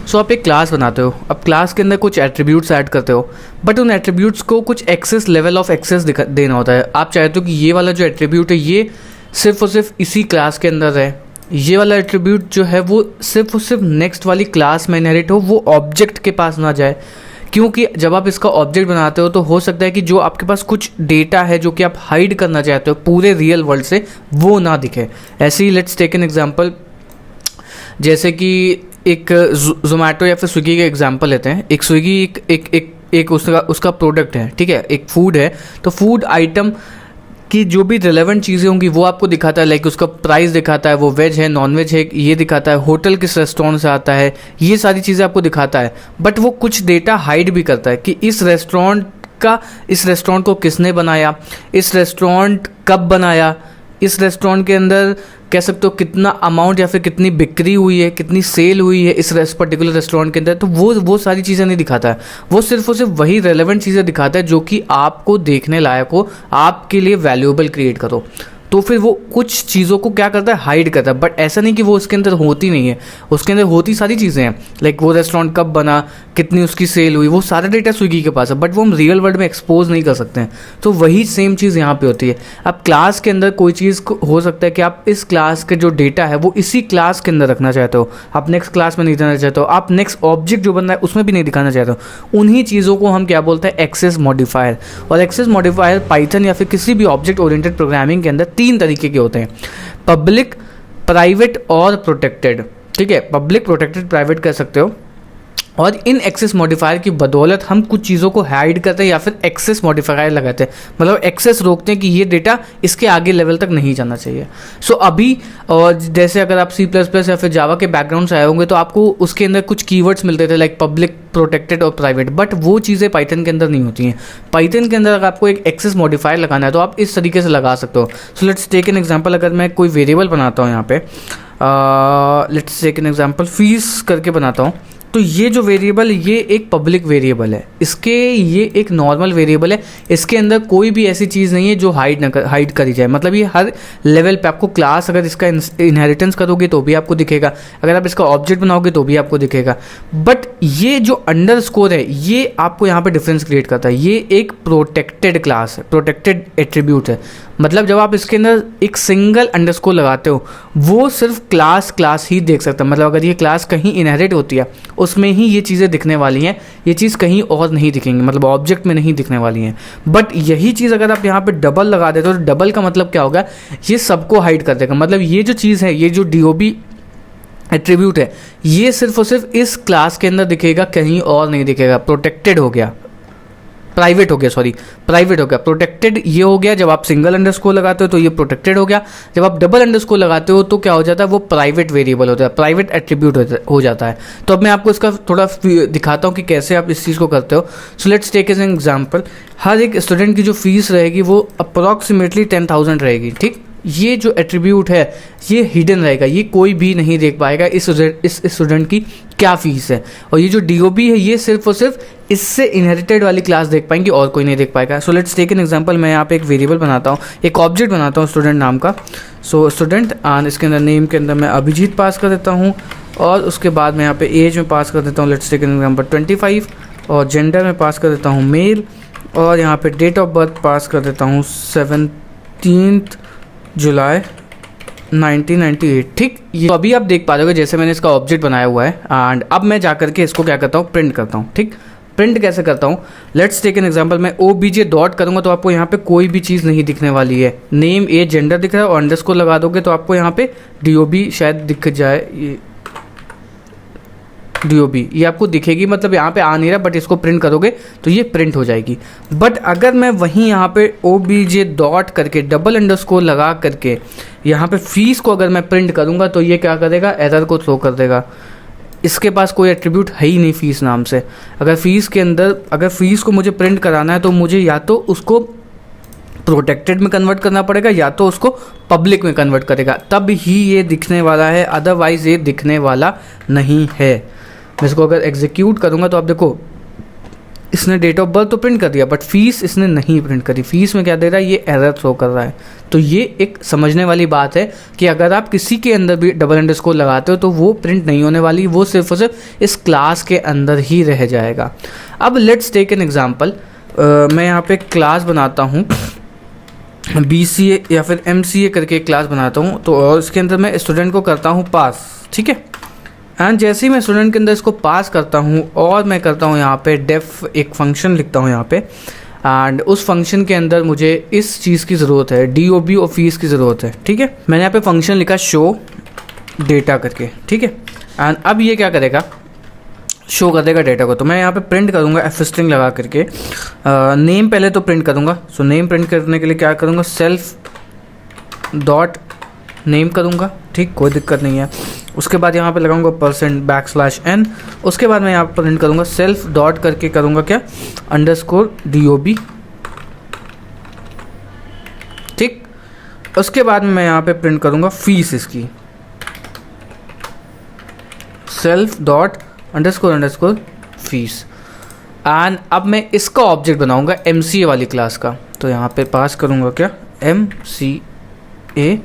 सो आप एक क्लास बनाते हो, अब क्लास के अंदर कुछ एट्रीब्यूट्स ऐड करते हो, बट उन एट्रीब्यूट्स को कुछ एक्सेस लेवल ऑफ एक्सेस देना होता है। आप चाहते हो कि ये वाला जो एट्रीब्यूट है ये सिर्फ और सिर्फ इसी क्लास के अंदर है, ये वाला एट्रीब्यूट जो है वो सिर्फ और सिर्फ नेक्स्ट वाली क्लास में इनहेरिट हो, वो ऑब्जेक्ट के पास ना जाए। क्योंकि जब आप इसका ऑब्जेक्ट बनाते हो तो हो सकता है कि जो आपके पास कुछ डेटा है जो कि आप हाइड करना चाहते हो पूरे रियल वर्ल्ड से, वो ना दिखे। ऐसे ही लेट्स टेक एन एग्जांपल, जैसे कि एक जोमेटो या फिर स्विगी का एग्जांपल लेते हैं। एक स्विगी एक उसका प्रोडक्ट है, ठीक है, एक फूड है। तो फूड आइटम कि जो भी रिलेवेंट चीज़ें होंगी वो आपको दिखाता है, लाइक उसका प्राइस दिखाता है, वो वेज है नॉन वेज है ये दिखाता है, होटल किस रेस्टोरेंट से आता है, ये सारी चीज़ें आपको दिखाता है। बट वो कुछ डेटा हाइड भी करता है कि इस रेस्टोरेंट को किसने बनाया, इस रेस्टोरेंट कब बनाया, इस रेस्टोरेंट के अंदर कह सकते हो कितना अमाउंट या फिर कितनी बिक्री हुई है, कितनी सेल हुई है इस पर्टिकुलर रेस्टोरेंट के अंदर। तो वो सारी चीज़ें नहीं दिखाता है, वो सिर्फ और सिर्फ वही रेलेवेंट चीज़ें दिखाता है जो कि आपको देखने लायक हो, आपके लिए वैल्यूएबल क्रिएट करो। तो फिर वो कुछ चीज़ों को क्या करता है, हाइड करता है। बट ऐसा नहीं कि वो उसके अंदर होती नहीं है, उसके अंदर होती सारी चीज़ें हैं, लाइक वो रेस्टोरेंट कब बना, कितनी उसकी सेल हुई, वो सारा डेटा स्विगी के पास है, बट वो हम रियल वर्ल्ड में एक्सपोज नहीं कर सकते हैं। तो वही सेम चीज़ यहाँ पे होती है। अब क्लास के अंदर कोई चीज़ हो सकता है कि आप इस क्लास के जो डेटा है वो इसी क्लास के अंदर रखना चाहते हो, आप नेक्स्ट क्लास में नहीं देना चाहते हो, आप नेक्स्ट ऑब्जेक्ट जो बन रहा है उसमें भी नहीं दिखाना चाहते हो। उन्हीं चीज़ों को हम क्या बोलते हैं, एक्सेस मॉडिफायर। और एक्सेस मॉडिफायर पाइथन या फिर किसी भी ऑब्जेक्ट ओरिएंटेड प्रोग्रामिंग के अंदर 3 तरीके के होते हैं, पब्लिक, प्राइवेट और प्रोटेक्टेड। ठीक है, पब्लिक, प्रोटेक्टेड, प्राइवेट कह सकते हो। और इन एक्सेस मॉडिफायर की बदौलत हम कुछ चीज़ों को हाइड करते हैं या फिर एक्सेस मॉडिफायर लगाते हैं, मतलब एक्सेस रोकते हैं कि ये डेटा इसके आगे लेवल तक नहीं जाना चाहिए। सो अभी और जैसे अगर आप C++ या फिर जावा के बैकग्राउंड से आए होंगे तो आपको उसके अंदर कुछ कीवर्ड्स मिलते थे लाइक पब्लिक, प्रोटेक्टेड और प्राइवेट, बट वो चीज़ें पाइथन के अंदर नहीं होती हैं। पाइथन के अंदर अगर आपको एक एक्सेस मॉडिफायर लगाना है तो आप इस तरीके से लगा सकते हो। So let's take an example, अगर मैं कोई वेरिएबल बनाता हूँ यहाँ पे, let's take an example fees करके बनाता हूँ, तो ये जो वेरिएबल ये एक पब्लिक वेरिएबल है, इसके ये एक नॉर्मल वेरिएबल है, इसके अंदर कोई भी ऐसी चीज़ नहीं है जो हाइड करी जाए। मतलब ये हर लेवल पे आपको क्लास अगर इसका इनहेरिटेंस करोगे तो भी आपको दिखेगा, अगर आप इसका ऑब्जेक्ट बनाओगे तो भी आपको दिखेगा। बट ये जो अंडरस्कोर है ये आपको यहाँ पे डिफरेंस क्रिएट करता है। ये एक प्रोटेक्टेड क्लास है, प्रोटेक्टेड एट्रीब्यूट है। मतलब जब आप इसके अंदर एक सिंगल अंडरस्कोर लगाते हो वो सिर्फ क्लास ही देख सकता है। मतलब अगर ये क्लास कहीं इनहेरिट होती है उसमें ही ये चीज़ें दिखने वाली हैं, ये चीज़ कहीं और नहीं दिखेंगी, मतलब ऑब्जेक्ट में नहीं दिखने वाली हैं। बट यही चीज़ अगर आप यहाँ पे डबल लगा देते हो तो डबल का मतलब क्या होगा, ये सबको हाइड कर देगा। मतलब ये जो चीज़ है, ये जो DOB एट्रीब्यूट है, ये सिर्फ और सिर्फ इस क्लास के अंदर दिखेगा, कहीं और नहीं दिखेगा। प्रोटेक्टेड हो गया, प्राइवेट हो गया, सॉरी प्राइवेट हो गया। प्रोटेक्टेड ये हो गया, जब आप सिंगल अंडरस्कोर लगाते हो तो ये प्रोटेक्टेड हो गया, जब आप डबल अंडरस्कोर लगाते हो तो क्या हो जाता है, वो प्राइवेट वेरिएबल होता है, प्राइवेट एट्रीब्यूट हो जाता है। तो अब मैं आपको इसका थोड़ा दिखाता हूँ कि कैसे आप इस चीज़ को करते हो। So let's take an example, हर एक स्टूडेंट की जो फीस रहेगी वो अप्रॉक्सीमेटली 10,000 रहेगी, ठीक। ये जो एट्रीब्यूट है ये हिडन रहेगा, ये कोई भी नहीं देख पाएगा इस स्टूडेंट की क्या फीस है। और ये जो DOB है ये सिर्फ और सिर्फ इससे इनहेरिटेड वाली क्लास देख पाएंगी और कोई नहीं देख पाएगा। So let's take an example, मैं यहाँ पे एक वेरिएबल बनाता हूँ, एक ऑब्जेक्ट बनाता हूँ स्टूडेंट नाम का। सो स्टूडेंट एंड इसके अंदर नेम के अंदर मैं अभिजीत पास कर देता हूँ और उसके बाद मैं यहाँ पे एज में पास कर देता हूँ, लेट्स टेक एन एग्जांपल 25, और जेंडर में पास कर देता हूँ मेल, और यहाँ पे डेट ऑफ बर्थ पास कर देता हूँ 17 जुलाई 1998, ठीक। ये तो अभी आप देख पा रहे हो जैसे मैंने इसका ऑब्जेक्ट बनाया हुआ है। एंड अब मैं जा करके इसको क्या करता हूँ, प्रिंट करता हूँ, ठीक। प्रिंट कैसे करता हूँ, लेट्स टेक एन एग्जांपल, मैं OBJ डॉट करूँगा तो आपको यहाँ पे कोई भी चीज़ नहीं दिखने वाली है। नेम, एज, जेंडर दिख रहा है, और अंडरस्कोर लगा दोगे तो आपको यहाँ पे DOB शायद दिख जाए, ये DOB ये आपको दिखेगी, मतलब यहाँ पे आ नहीं रहा, बट इसको प्रिंट करोगे तो ये प्रिंट हो जाएगी। बट अगर मैं वहीं यहाँ पे OBJ डॉट करके डबल अंडरस्कोर लगा करके यहाँ पे फीस को अगर मैं प्रिंट करूँगा तो ये क्या करेगा, एरर को थ्रो कर देगा। इसके पास कोई एट्रीब्यूट है ही नहीं फीस नाम से। अगर फीस के अंदर अगर फीस को मुझे प्रिंट कराना है तो मुझे या तो उसको प्रोटेक्टेड में कन्वर्ट करना पड़ेगा या तो उसको पब्लिक में कन्वर्ट करेगा, तब ही ये दिखने वाला है, अदरवाइज ये दिखने वाला नहीं है। मैं इसको अगर एग्जीक्यूट करूँगा तो आप देखो इसने डेट ऑफ बर्थ तो प्रिंट कर दिया बट फीस इसने नहीं प्रिंट करी। फीस में क्या दे रहा है, ये एरर थ्रो कर रहा है। तो ये एक समझने वाली बात है कि अगर आप किसी के अंदर भी डबल अंडरस्कोर लगाते हो तो वो प्रिंट नहीं होने वाली, वो सिर्फ और सिर्फ इस क्लास के अंदर ही रह जाएगा। अब लेट्स टेक एन एग्जाम्पल, मैं यहाँ पे क्लास बनाता हूँ BCA या फिर MCA करके एक क्लास बनाता हूँ, तो और इसके अंदर मैं स्टूडेंट को करता हूँ पास, ठीक है। एंड जैसे ही मैं स्टूडेंट के अंदर इसको पास करता हूँ और मैं करता हूँ यहाँ पे डेफ एक फंक्शन लिखता हूँ यहाँ पे, एंड उस फंक्शन के अंदर मुझे इस चीज़ की ज़रूरत है, DOB और फीस की ज़रूरत है, ठीक है। मैंने यहाँ पे फंक्शन लिखा शो डेटा करके, ठीक है। एंड अब ये क्या करेगा, शो कर देगा डेटा को। तो मैं यहाँ पे प्रिंट करूँगा F स्ट्रिंग लगा करके, नेम पहले तो प्रिंट करूँगा। सो नेम प्रिंट करने के लिए क्या करूँगा, सेल्फ डॉट नेम करूँगा, ठीक, कोई दिक्कत नहीं है। उसके बाद यहाँ पे लगाऊंगा %\n, उसके बाद मैं यहाँ पर प्रिंट करूँगा सेल्फ डॉट करके करूँगा क्या, अंडरस्कोर DOB, ठीक। उसके बाद मैं यहाँ पे प्रिंट करूँगा फीस इसकी, self dot underscore fees. And अब मैं इसका ऑब्जेक्ट बनाऊँगा MCA वाली क्लास का, तो यहाँ पे पास करूँगा क्या, MCA,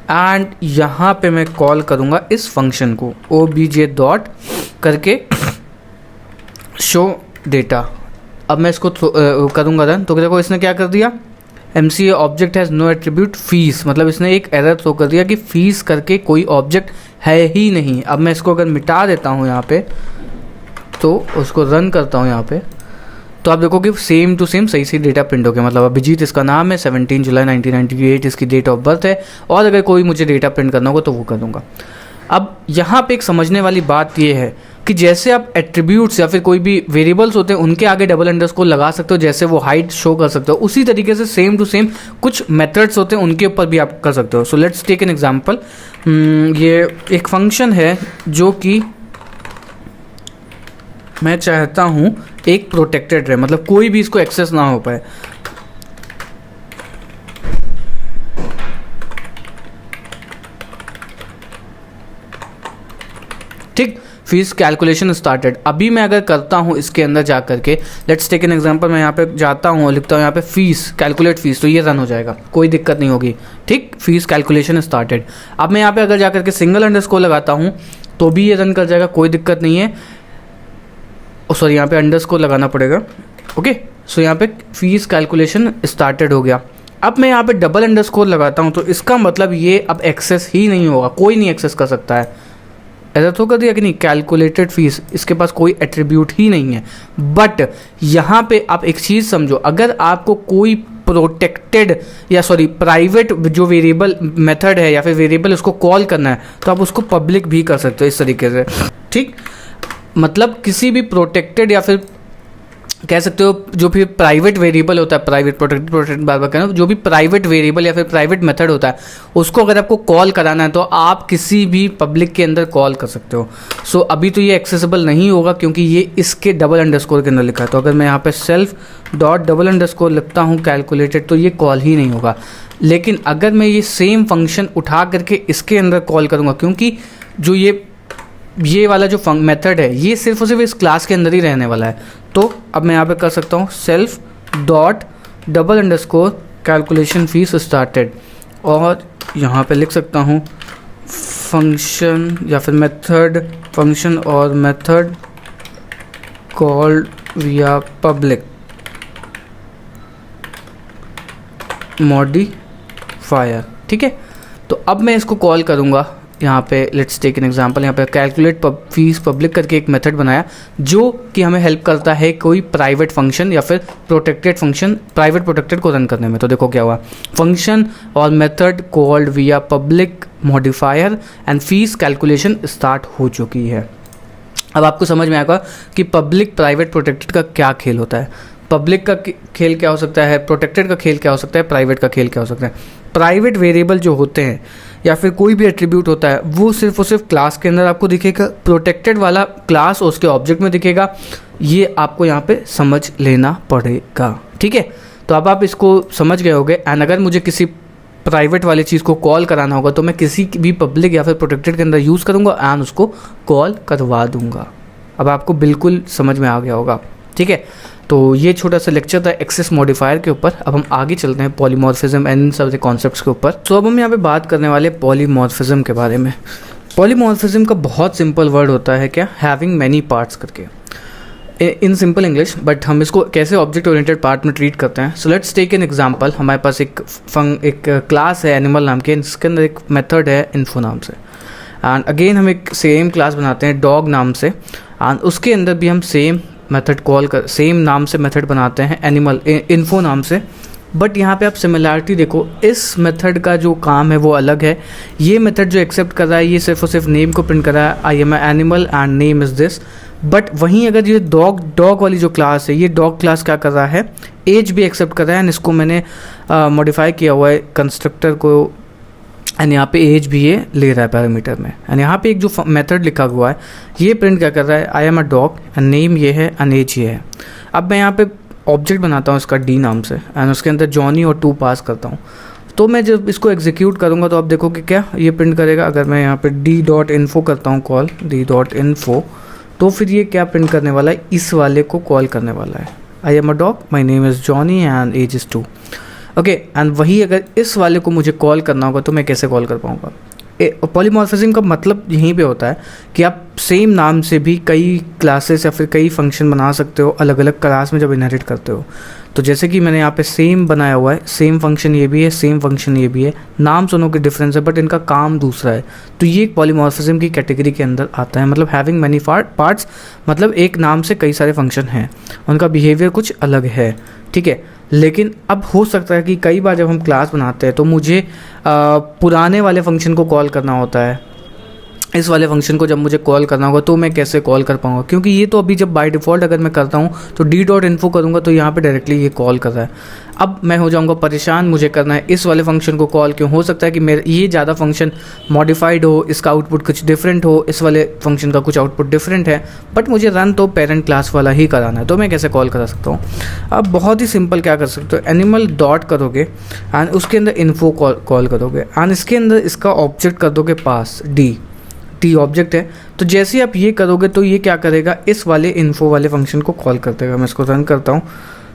एंड यहाँ पे मैं कॉल करूँगा इस फंक्शन को OBJ डॉट करके शो डेटा। अब मैं इसको करूँगा रन, तो देखो इसने क्या कर दिया, MCA object has no attribute fees, मतलब इसने एक एरर थ्रो कर दिया कि फीस करके कोई ऑब्जेक्ट है ही नहीं। अब मैं इसको अगर मिटा देता हूँ यहाँ पे, तो उसको रन करता हूँ यहाँ पे, तो आप देखो कि सेम टू सेम सही डेटा प्रिंट हो गया। मतलब अभिजीत इसका नाम है, 17 जुलाई 1998 इसकी डेट ऑफ बर्थ है, और अगर कोई मुझे डेटा प्रिंट करना होगा तो वो कर दूँगा। अब यहाँ पे एक समझने वाली बात ये है, कि जैसे आप एट्रीब्यूट्स या फिर कोई भी वेरिएबल्स होते हैं उनके आगे डबल अंडरस्कोर लगा सकते हो, जैसे वो हाइट शो कर सकते हो, उसी तरीके से सेम टू सेम कुछ मेथड्स होते हैं उनके ऊपर भी आप कर सकते हो. So let's take an example. ये एक फंक्शन है जो कि मैं चाहता हूँ एक प्रोटेक्टेड रहे, मतलब कोई भी इसको एक्सेस ना हो पाए. ठीक, फीस कैलकुलेशन स्टार्टेड. अभी मैं अगर करता हूँ इसके अंदर जा करके, लेट्स टेक एन एग्जांपल, मैं यहाँ पे जाता हूँ और लिखता हूँ यहाँ पे फीस कैलकुलेट फीस, तो ये रन हो जाएगा, कोई दिक्कत नहीं होगी. ठीक, फीस कैलकुलेशन स्टार्टेड. अब मैं यहाँ पे अगर जा करके सिंगल अंडरस्कोर लगाता हूँ तो भी ये रन कर जाएगा, कोई दिक्कत नहीं है. सॉरी, यहाँ पे अंडरस्कोर लगाना पड़ेगा. ओके, सो यहाँ पे फीस कैलकुलेशन स्टार्टेड हो गया. अब मैं यहाँ पे डबल अंडरस्कोर लगाता हूँ तो इसका मतलब ये अब एक्सेस ही नहीं होगा, कोई नहीं एक्सेस कर सकता है. ऐसा तो कर दिया कि नहीं, कैलकुलेटेड फीस, इसके पास कोई एट्रीब्यूट ही नहीं है. बट यहाँ पे आप एक चीज़ समझो, अगर आपको कोई प्रोटेक्टेड या सॉरी प्राइवेट जो वेरिएबल मेथड है या फिर वेरिएबल उसको कॉल करना है तो आप उसको पब्लिक भी कर सकते हो इस तरीके से. ठीक, मतलब किसी भी प्रोटेक्टेड या फिर कह सकते हो जो भी प्राइवेट वेरिएबल होता है, प्राइवेट प्रोटेक्टेड बार बार कहना, जो भी प्राइवेट वेरिएबल या फिर प्राइवेट मेथड होता है उसको अगर आपको कॉल कराना है तो आप किसी भी पब्लिक के अंदर कॉल कर सकते हो. सो अभी तो ये एक्सेसिबल नहीं होगा क्योंकि ये इसके डबल अंडरस्कोर के अंदर लिखा है. तो अगर मैं यहाँ पे सेल्फ डॉट डबल अंडरस्कोर लिखता हूँ कैलकुलेटेड तो ये कॉल ही नहीं होगा. लेकिन अगर मैं ये सेम फंक्शन उठा करके इसके अंदर कॉल करूँगा, क्योंकि जो ये वाला जो मेथड है ये सिर्फ और सिर्फ इस क्लास के अंदर ही रहने वाला है, तो अब मैं यहाँ पे कर सकता हूँ self dot double underscore calculation fees started, और यहाँ पे लिख सकता हूँ फंक्शन या फिर मेथड, फंक्शन और मेथड कॉल्ड विया पब्लिक मॉडिफायर. ठीक है, तो अब मैं इसको कॉल करूँगा. यहाँ पे लेट्स टेक एन एग्जांपल, यहाँ पे कैलकुलेट फीस पब्लिक करके एक मेथड बनाया जो कि हमें हेल्प करता है कोई प्राइवेट फंक्शन या फिर प्रोटेक्टेड फंक्शन, प्राइवेट प्रोटेक्टेड को रन करने में. तो देखो क्या हुआ, फंक्शन और मेथड कॉल्ड विया public modifier and fees calculation start हो चुकी है. अब आपको समझ में आएगा कि पब्लिक प्राइवेट प्रोटेक्टेड का क्या खेल होता है. पब्लिक का खेल क्या हो सकता है, प्रोटेक्टेड का खेल क्या हो सकता है, प्राइवेट का खेल क्या हो सकता है. प्राइवेट वेरिएबल जो होते हैं या फिर कोई भी एट्रीब्यूट होता है वो सिर्फ और सिर्फ क्लास के अंदर आपको दिखेगा, प्रोटेक्टेड वाला क्लास उसके ऑब्जेक्ट में दिखेगा. ये आपको यहाँ पे समझ लेना पड़ेगा. ठीक है, तो अब आप इसको समझ गए होंगे. एंड अगर मुझे किसी प्राइवेट वाली चीज़ को कॉल कराना होगा तो मैं किसी भी पब्लिक या फिर प्रोटेक्टेड के अंदर यूज़ करूँगा एंड उसको कॉल करवा दूँगा. अब आपको बिल्कुल समझ में आ गया होगा. ठीक है, तो ये छोटा सा लेक्चर था एक्सेस मॉडिफायर के ऊपर. अब हम आगे चलते हैं पॉलीमॉर्फिज्म एंड इन सब कॉन्सेप्ट्स के ऊपर. तो अब हम यहाँ पे बात करने वाले पॉलीमॉर्फिज्म के बारे में. पॉलीमॉर्फिज्म का बहुत सिंपल वर्ड होता है क्या, हैविंग मैनी पार्ट्स करके, इन सिंपल इंग्लिश. बट हम इसको कैसे ऑब्जेक्ट ओरिएंटेड पार्ट में ट्रीट करते हैं. So let's take an example. हमारे पास एक क्लास है एनिमल नाम के, इसके अंदर एक मेथड है इन्फो नाम से. एंड अगेन हम एक सेम क्लास बनाते हैं डॉग नाम से, एंड उसके अंदर भी हम सेम मेथड कॉल कर, सेम नाम से मेथड बनाते हैं एनिमल इन्फो नाम से. बट यहाँ पे आप सिमिलैरिटी देखो, इस मेथड का जो काम है वो अलग है. ये मेथड जो एक्सेप्ट कर रहा है ये सिर्फ और सिर्फ नेम को प्रिंट कर रहा है, I M animal and name is this. But वहीं अगर ये डॉग वाली जो क्लास है, ये डॉग क्लास क्या कर रहा है, एज भी एक्सेप्ट कर रहा है. एंड इसको मैंने मॉडिफाई किया हुआ है कंस्ट्रक्टर को, एंड यहाँ पे एज भी ये ले रहा है पैरामीटर में. एंड यहाँ पे एक जो मेथड लिखा हुआ है ये प्रिंट क्या कर रहा है, I am a dog and name ये है एंड एज ये है. अब मैं यहाँ पे ऑब्जेक्ट बनाता हूँ इसका डी नाम से, एंड उसके अंदर जॉनी और 2 पास करता हूँ. तो मैं जब इसको एग्जीक्यूट करूँगा तो आप देखो कि क्या ये प्रिंट करेगा. अगर मैं यहाँ पे d.info करता हूँ कॉल, d.info, तो फिर ये क्या प्रिंट करने वाला है, इस वाले को कॉल करने वाला है, I am a dog, my name is Johnny and age is 2. Okay, and वही अगर इस वाले को मुझे कॉल करना होगा तो मैं कैसे कॉल कर पाऊँगा. पॉलीमॉर्फिज्म का मतलब यहीं पे होता है कि आप सेम नाम से भी कई क्लासेस या फिर कई फंक्शन बना सकते हो अलग अलग क्लास में जब इनहेरिट करते हो. तो जैसे कि मैंने यहाँ पे सेम बनाया हुआ है, सेम फंक्शन ये भी है, सेम फंक्शन ये भी है, नाम दोनों के डिफरेंस है बट इनका काम दूसरा है. तो ये एक पॉलीमॉर्फिज्म की कैटेगरी के अंदर आता है. मतलब हैविंग मैनी पार्ट्स, मतलब एक नाम से कई सारे फंक्शन हैं, उनका बिहेवियर कुछ अलग है. ठीक है, लेकिन अब हो सकता है कि कई बार जब हम क्लास बनाते हैं तो मुझे पुराने वाले फंक्शन को कॉल करना होता है इस वाले फंक्शन को जब मुझे कॉल करना होगा तो मैं कैसे कॉल कर पाऊँगा, क्योंकि ये तो अभी जब बाय डिफ़ॉल्ट अगर मैं करता हूँ तो d.info करूँगा तो यहाँ पे डायरेक्टली ये कॉल कर रहा है। अब मैं हो जाऊँगा परेशान, मुझे करना है इस वाले फंक्शन को कॉल, क्यों हो सकता है कि मेरा ये ज़्यादा फंक्शन मॉडिफाइड हो, इसका आउटपुट कुछ डिफरेंट हो, इस वाले फंक्शन का कुछ आउटपुट डिफरेंट है, बट मुझे रन तो पेरेंट क्लास वाला ही कराना है। तो मैं कैसे कॉल करा सकता हूँ? अब बहुत ही सिंपल क्या कर सकते हो, एनिमल डॉट करोगे एंड उसके अंदर इन्फो कॉल करोगे एंड इसके अंदर इसका ऑब्जेक्ट कर दोगे पास, टी ऑब्जेक्ट है। तो जैसे ही आप ये करोगे तो ये क्या करेगा, इस वाले इन्फो वाले फंक्शन को कॉल कर देगा। मैं इसको रन करता हूँ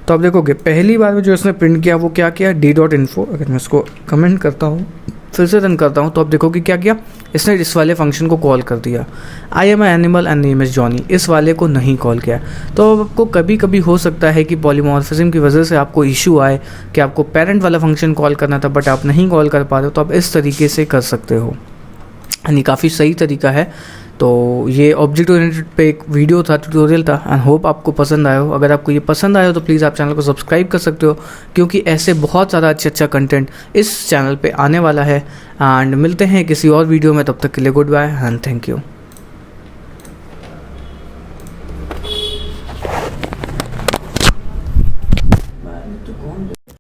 तो आप देखोगे पहली बार में जो इसने प्रिंट किया वो क्या किया, d.info। अगर मैं इसको कमेंट करता हूँ फिर से रन करता हूँ तो आप देखोगे क्या किया, इसने इस वाले फंक्शन को कॉल कर दिया, I am animal and name is Johnny, इस वाले को नहीं कॉल किया। तो आपको कभी कभी हो सकता है कि पॉलीमॉर्फिज्म की वजह से आपको इशू आए कि आपको पेरेंट वाला फंक्शन कॉल करना था बट आप नहीं कॉल कर पा रहे हो, तो आप इस तरीके से कर सकते हो, यानी काफ़ी सही तरीका है। तो ये ऑब्जेक्ट ओरिएंटेड पे एक वीडियो था, ट्यूटोरियल था, एंड होप आपको पसंद आया हो। अगर आपको ये पसंद आया हो तो प्लीज़ आप चैनल को सब्सक्राइब कर सकते हो, क्योंकि ऐसे बहुत सारा अच्छा कंटेंट इस चैनल पे आने वाला है। एंड मिलते हैं किसी और वीडियो में, तब तक के लिए good bye and thank you.